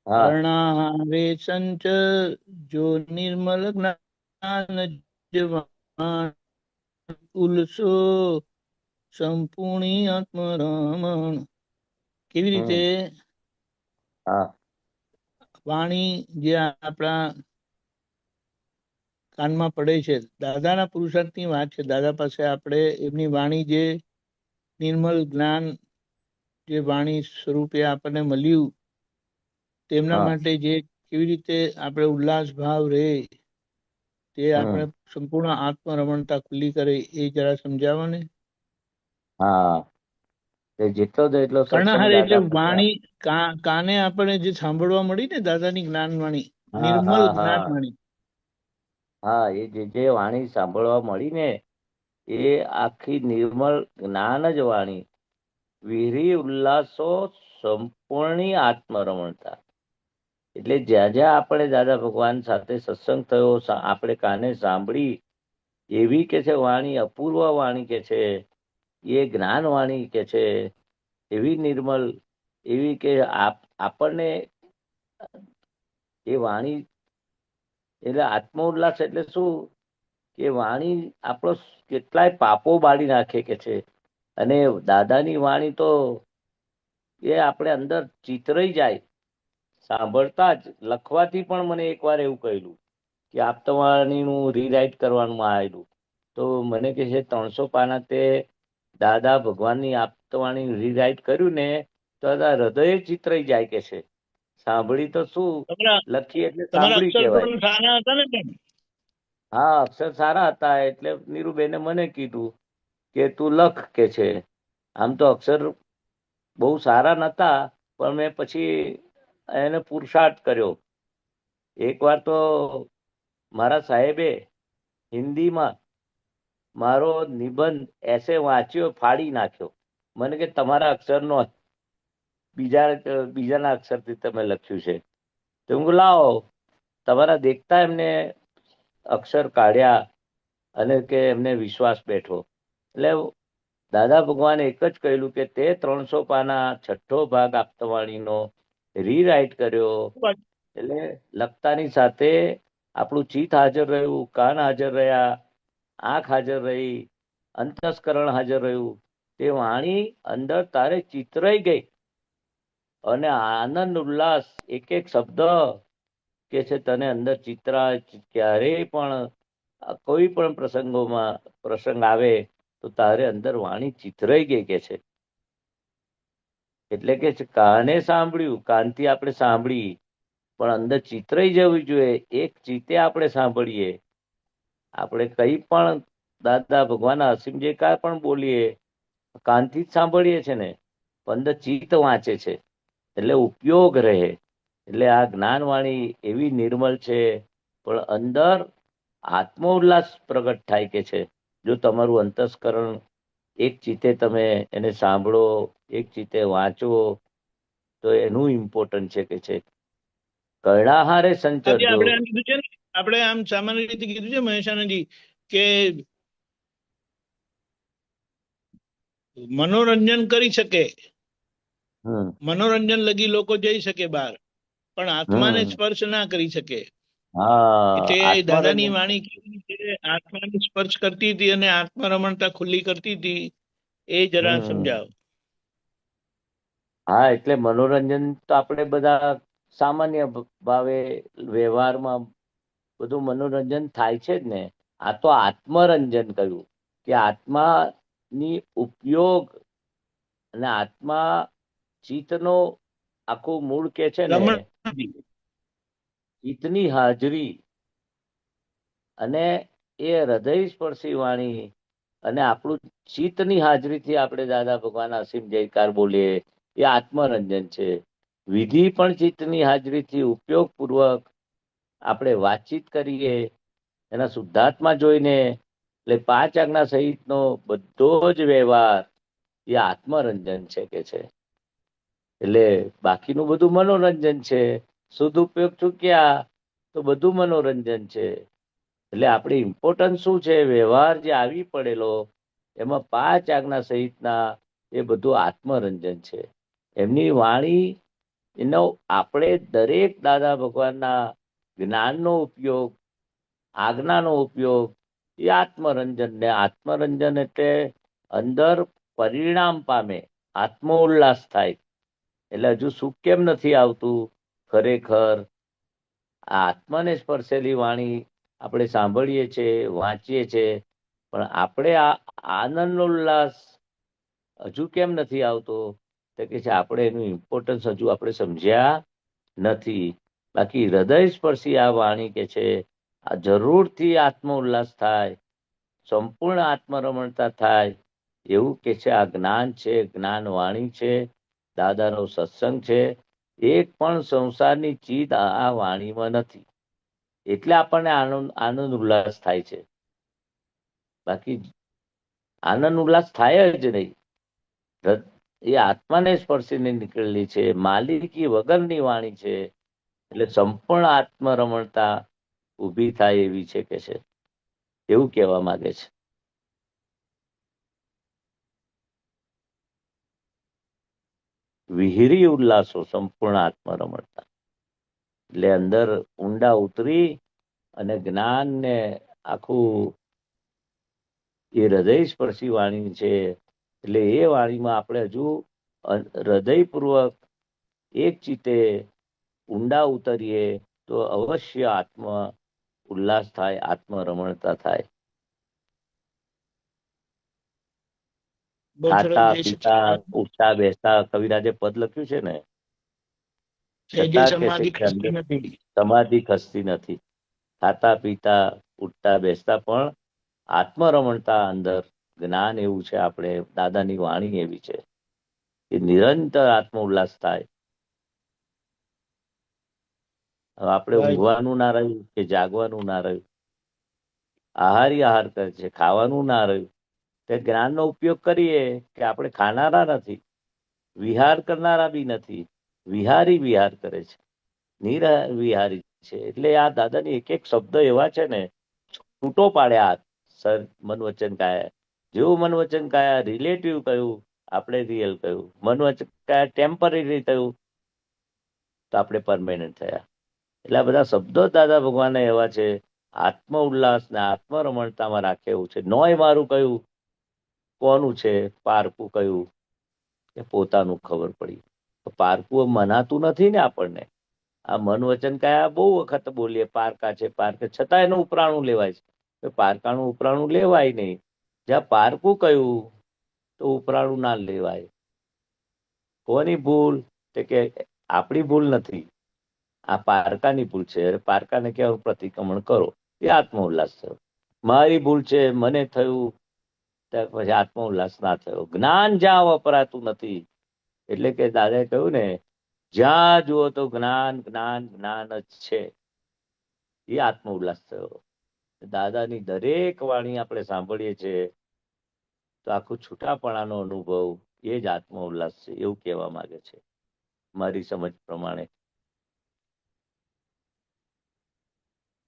હા કર્ણા હારે સંચર જો નિર્મલ જ્ઞાન જ વાણી ઉલ્સો સંપૂર્ણી આત્મરમણ. કેવી રીતે હા વાણી જે આપણા કાનમાં પડે છે, દાદાના પુરુષાર્થની વાત છે. દાદા પાસે આપણે એમની વાણી જે નિર્મલ જ્ઞાન જે વાણી સ્વરૂપે આપણને મળ્યું, તેમના હા માટે જે કેવી રીતે આપણે ઉલ્લાસ ભાવ રહે, તે આપણે સંપૂર્ણ આત્મરમણતા ખુલ્લી કરે, એ જરા સમજાવો ને. હા તે જેટલો તો એટલો સત્સંગ કર્ણહારે એટલે દાદા પાસે વાણી કાને આપણે જે સાંભળવા મળી ને દાદાની જ્ઞાન વાણી, હા નિર્મલ હા જ્ઞાન હા વાણી. હા એ જે વાણી સાંભળવા મળી ને, એ આખી નિર્મળ જ્ઞાન જ વાણી વિહરી ઉલ્લાસો સંપૂર્ણી આત્મરમણતા. એટલે જ્યાં જ્યાં આપણે દાદા ભગવાન સાથે સત્સંગ થયો, આપણે કાને સાંભળી, એવી કે છે વાણી, અપૂર્વ વાણી કે છે, એ જ્ઞાન વાણી કે છે, એવી નિર્મલ, એવી કે આપણને એ વાણી એટલે આત્મ ઉલ્લાસ એટલે શું કે વાણી આપણો કેટલાય પાપો બાળી નાખે કે છે. અને દાદાની વાણી તો એ આપણે અંદર ચિતરાઈ જાય સાંભળતા જ. લખવાથી પણ મને એકવાર એવું કહેલું કે આપતવાણીનું રીરાઇટ કરવાનું આવેલું, તો મને કે છે 300 પાના તે દાદા ભગવાનની આપતવાણી રીરાઇટ કર્યું ને, તો હૃદય ચિતરાઈ જાય કે છે. સાંભળી તો શું, લખી એટલે તમારા સાંભળી અક્ષર કહેવાય. પણ સારા હતા ને બેન? હા અક્ષર સારા હતા, એટલે નીરુબેને મને કીધું કે તું લખ કે છે. આમ તો અક્ષર બહુ સારા નતા, પણ મેં પછી એને પુરુષાર્થ કર્યો. એકવાર તો મારા સાહેબે હિન્દીમાં મારો નિબંધ એસે વાંચ્યો, ફાડી નાખ્યો. મને કે તમારા અક્ષરનો બીજાના અક્ષરથી તમે લખ્યું છે. તો હું કહું, લાવો તમારા દેખતા એમને અક્ષર કાઢ્યા અને કે એમને વિશ્વાસ બેઠો. એટલે દાદા ભગવાને એક જ કહેલું કે તે 300 પાના 6ઠ્ઠો ભાગ આપતાવાણીનો રીરાઇટ કર્યો. એટલે લખતાની સાથે આપણું ચિત્ત હાજર રહ્યું, કાન હાજર રહ્યા, આંખ હાજર રહી, અંતસ્કરણ હાજર રહ્યું. તે વાણી અંદર તારે ચિતરાઈ ગઈ અને આનંદ ઉલ્લાસ એક એક શબ્દ કે છે તને અંદર ચિત્રાય. ક્યારેય પણ કોઈ પણ પ્રસંગ આવે તો તારે અંદર વાણી ચિતરાઈ ગઈ કે છે. એટલે કે છે કાને સાંભળ્યું, કાનથી આપણે સાંભળી, પણ અંદર ચિતરાઈ જવું જોઈએ. એક ચિત્તે આપણે સાંભળીએ. આપણે કઈ પણ દાદા ભગવાન અસીમ જે કાંઈ પણ બોલીએ કાનથી જ સાંભળીએ છે ને, પણ અંદર ચિત્ત વાંચે છે એટલે ઉપયોગ રહે. એટલે આ જ્ઞાનવાણી એવી નિર્મલ છે, પણ અંદર આત્મોલ્લાસ પ્રગટ થાય કે છે. જો તમારું અંતસ્કરણ એક ચિત્તે તમે એને સાંભળો, એક ચિત્તે વાંચો, તો એનું ઇમ્પોર્ટન્ટ છે કે છે. કર્ણાહારે સંચરજો. આપણે આમ કીધું છે ને, આપણે આમ સામાન્ય રીતે કીધું છે મહેસાણાજી કે મનોરંજન કરી શકે, મનોરંજન લગી લોકો જઈ શકે બહાર, પણ આત્માને સ્પર્શ ના કરી શકે. એટલે દાદાની વાણી કેવી છે, આત્માને સ્પર્શ કરતી હતી અને આત્મરમણતા ખુલ્લી કરતી હતી, એ જરા સમજાવો. હા, એટલે મનોરંજન તો આપણે બધા સામાન્ય ભાવે વ્યવહારમાં બધું મનોરંજન થાય છે જ ને. આ તો આત્મરંજન કહ્યું કે આત્માની ઉપયોગ અને આત્મા ચિત્તનો આખું મૂળ કે છે ને, ચિત્તની હાજરી અને એ હૃદય સ્પર્શી વાણી અને આપણું ચિત્તની હાજરીથી આપણે દાદા ભગવાન અસીમ જયકાર બોલીએ, એ આત્મરંજન છે. વિધિ પણ ચિત્તની હાજરીથી ઉપયોગપૂર્વક આપણે વાતચીત કરીએ, એના શુદ્ધાત્મા જોઈને. એટલે 5 આજ્ઞા સહિતનો બધો જ વ્યવહાર એ આત્મરંજન છે કે છે. એટલે બાકીનું બધું મનોરંજન છે. શુદ્ધ ઉપયોગ ચૂક્યા તો બધું મનોરંજન છે. એટલે આપણે ઇમ્પોર્ટન્સ શું છે, વ્યવહાર જે આવી પડેલો એમાં 5 આજ્ઞા સહિતના એ બધું આત્મરંજન છે. એમની વાણી એનો આપણે દરેક દાદા ભગવાનના જ્ઞાનનો ઉપયોગ, આજ્ઞાનો ઉપયોગ એ આત્મરંજન. ને આત્મરંજન એટલે અંદર પરિણામ પામે, આત્મોલ્લાસ થાય. એટલે હજુ સુખ કેમ નથી આવતું? ખરેખર આ આત્માને સ્પર્શેલી વાણી આપણે સાંભળીએ છીએ, વાંચીએ છીએ, પણ આપણે આ આનંદ ઉલ્લાસ હજુ કેમ નથી આવતો? તો કે છે આપણે એનું ઇમ્પોર્ટન્સ હજુ આપણે સમજ્યા નથી. બાકી હૃદય સ્પર્શી આ વાણી કે છે, આ જરૂરથી આત્મ ઉલ્લાસ થાય, સંપૂર્ણ આત્મરમણતા થાય એવું કે છે. આ જ્ઞાન છે, જ્ઞાન વાણી છે, દાદાનો સત્સંગ છે. એક પણ સંસારની ચીજ આ વાણીમાં નથી. એટલે આપણને આનંદ ઉલ્લાસ થાય છે. બાકી આનંદ ઉલ્લાસ થાય જ નહીં. એ આત્માને સ્પર્શીને નીકળેલી છે, માલિકી વગરની વાણી છે. એટલે સંપૂર્ણ આત્મરમણતા ઊભી થાય એવી છે કે છે, એવું કહેવા માંગે છે. વિહિરી ઉલ્લાસો, સંપૂર્ણ આત્મરમણતા. એટલે અંદર ઊંડા ઉતરી અને જ્ઞાનને આખું એ હૃદય સ્પર્શી વાણી છે. એટલે એ વાણીમાં આપણે હજુ હૃદયપૂર્વક એક ચિત્તે ઊંડા ઉતરીએ તો અવશ્ય આત્મ ઉલ્લાસ થાય, આત્મરમણતા થાય. ખાતા પીતા ઉઠતા બેસતા કવિરાજે પદ લખ્યું છે ને, સમાધિ ખસતી નથી. ખાતા પીતા ઉઠતા બેસતા પણ આત્મરમણતા અંદર જ્ઞાન એવું છે. આપણે દાદાની વાણી એવી છે કે નિરંતર આત્મ ઉલ્લાસ થાય. હવે આપણે ઊંઘવાનું ના રહ્યું કે જાગવાનું ના રહ્યું, આહારી આહાર કરે છે, ખાવાનું ના રહ્યું, તે જ્ઞાનનો ઉપયોગ કરીએ કે આપણે ખાનારા નથી, વિહાર કરનારા બી નથી, વિહારી વિહાર કરે છે, નિર્વિહારી છે. એટલે આ દાદાની એક એક શબ્દ એવા છે ને, છૂટો પાડ્યા સર મન વચન કાયા. જેવું મન વચન કાયા રિલેટિવ કહ્યું, આપણે રિયલ કહ્યું. મન વચન કાયા ટેમ્પરરી કહ્યું તો આપણે પરમેનન્ટ થયા. એટલે આ બધા શબ્દો દાદા ભગવાને એવા છે, આત્મ ઉલ્લાસ ને આત્મરમણતામાં રાખે એવું છે. નોય મારું કહ્યું કોનું છે, પારકું કહ્યું કે પોતાનું ખબર પડી. પારકું મનાતું નથી ને આપણને. આ મન વચન કાયા બહુ વખત બોલીએ પારકા છે પારકા, છતાં એનું ઉપરાણું લેવાય છે. પારકાનું ઉપરાણું લેવાય નહીં. જ્યાં પારકું કહ્યું તો ઉપરાણું ના લેવાય. કોની ભૂલ? તે કે આપણી ભૂલ નથી, આ પારકાની ભૂલ છે. પારકાને કહેવાનું પ્રતિક્રમણ કરો, એ આત્મ ઉલ્લાસ થયો. મારી ભૂલ છે, મને થયું, ત્યાર પછી આત્મ ઉલ્લાસ ના થયો. જ્ઞાન જ્યાં વપરાતું નથી, એટલે કે દાદાએ કહ્યું ને, જ્યાં જુઓ તો જ્ઞાન જ્ઞાન જ્ઞાન જ છે, એ આત્મ ઉલ્લાસ થયો. દાદાની દરેક વાણી આપણે સાંભળીએ છીએ તો આખું છૂટાપણાનો અનુભવ એ જ આત્મ ઉલ્લાસ છે, એવું કહેવા માંગે છે મારી સમજ પ્રમાણે.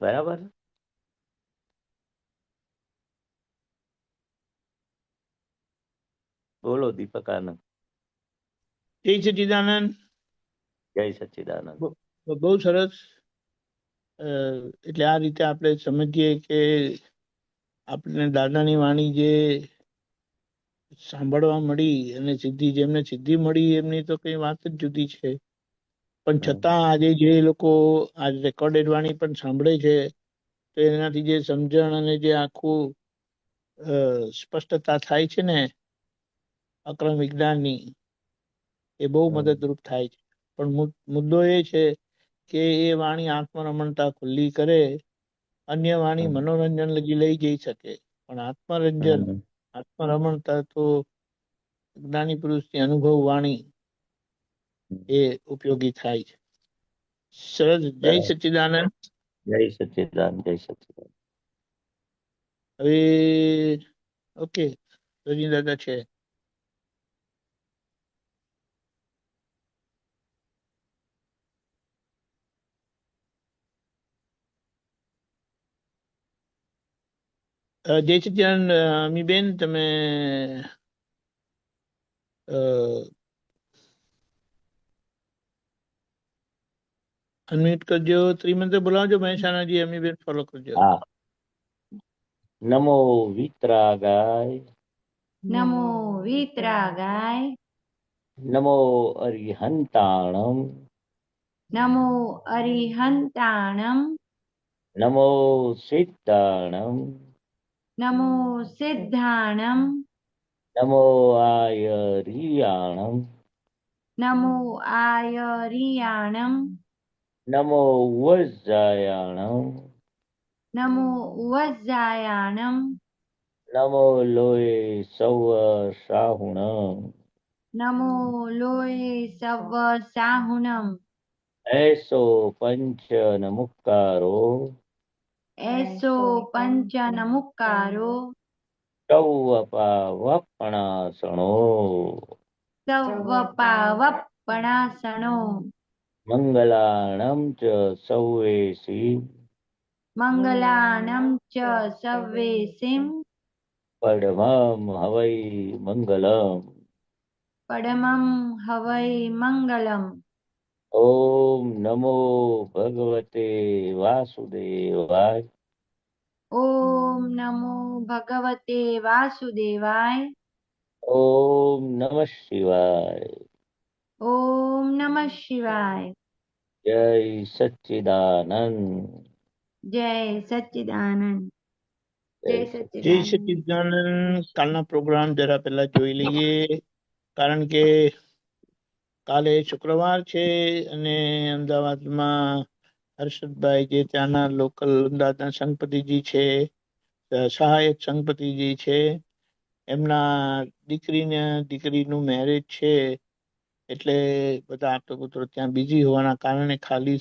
બરાબર? બોલો દીપક આનંદ. જય સચ્ચિદાનંદ. જય સચ્ચિદાનંદ. બહુ સરસ. એટલે આ રીતે આપણે સમજીએ કે આપણે દાદાની વાણી જે સાંભળવા મળી અને સિદ્ધિ, જેમને સિદ્ધિ મળી એમની તો કઈ વાત જ જુદી છે. પણ છતાં આજે જે લોકો આ રેકોર્ડેડ વાણી પણ સાંભળે છે તો એનાથી જે સમજણ અને જે આખું સ્પષ્ટતા થાય છે ને અક્રમ વિજ્ઞાનની, એ બહુ મદદરૂપ થાય છે. પણ મુદ્દો એ છે કે એ વાણી આત્મરમણતા ખુલ્લી કરે. અન્ય વાણી મનોરંજન લગી લઈ જઈ શકે, પણ આત્મરમણતા તો જ્ઞાની પુરુષની અનુભવ વાણી એ ઉપયોગી થાય છે. સરસ. જય સચ્ચિદાનંદ. જય સચ્ચિદાનંદ. જય સચ્ચિદાનંદ. હવે ઓકે, રજી દાદા છે. જય સચ્ચિદાનંદ. અમીબેન, તમે અનમ્યુટ કરજો, ત્રિમંત્ર બોલાવજો. મહેસાણાજી, અમીબેન ફોલો કરજો. હા. નમો વિતરાગાય, નમો વિતરાગાય, નમો અરિહંતાણમ, નમો અરિહંતાણમ, નમો સિદ્ધાણમ, નમો સિદ્ધાણમ, નમો આયરિયાણમ, નમો આયરિયાણમ, નમો વજ્જાયાણમ, નમો વજ્જાયાણમ, નમો લોય સૌ સાહુણમ, નમો લોય સવ સાહુણમ, એસો પંચ નમુકારો, એસો પંચ નમુકારો, સૌવપાવપણાસણો, સવપાવપણાસણો, મંગલાણમ ચ સૌવેસી, મંગલાણમ ચ સવ્વેસિમ, પડમમ હવૈ મંગલમ. પડમમ હવૈ મંગલમ. ઓમ નમો ભગવતે વાસુદેવાય. ઓમ નમો ભગવતે વાસુદેવાય. ઓમ નમઃ શિવાય. ઓમ નમઃ શિવાય. જય સચ્ચિદાનંદ. જય સચ્ચિદાનંદ. જય જય સચ્ચિદાનંદ. સચ્ચિદાનંદ. કાલના પ્રોગ્રામ જરા પહેલા જોઈ લઈએ, કારણ કે કાલે શુક્રવાર છે અને અમદાવાદમાં હર્ષદભાઈ, જે ત્યાંના લોકલ અમદાવાદના સંઘપતિજી છે, સહાયક સંઘપતિજી છે, એમના દીકરીનું મેરેજ છે. એટલે બધા આટલું ત્યાં બિઝી હોવાના કારણે ખાલી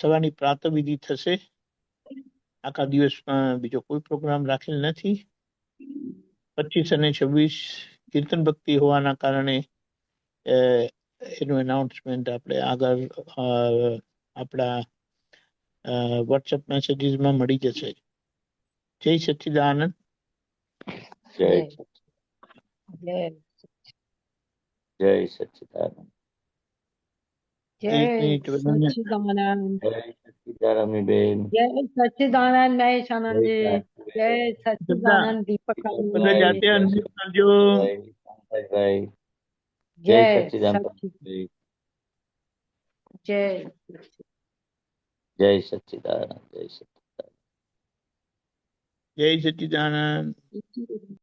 સવારની પ્રાતઃ વિધિ થશે. આખા દિવસમાં બીજો કોઈ પ્રોગ્રામ રાખેલ નથી. 25 અને 26 કીર્તન ભક્તિ હોવાના કારણે એનું એનાઉન્સમેન્ટ આપણે આગળ આપણા વોટ્સએપ મેસેજીસમાં મળી જશે. જય સચ્ચિદાનંદ. જય જય જય સચ્ચિદાનંદ. જય એક મિનિટ બધાને સચ્ચિદાનંદ. જય સચ્ચિદાનંદ બેન. જય સચ્ચિદાનંદ મહેશ આનંદજી. જય બધા સચ્ચિદાનંદ દીપક બધા આનંદજી. જાતે અનમ્યુટ કરજો. પંકજભાઈ, જય જય સચ્ચિદાનંદ. સચ્ચિદાનંદ. જય જય સચ્ચિદાનંદ. જય સચ્ચિદાનંદ. જય સચ્ચિદાનંદ. સચ્ચિદાનંદ.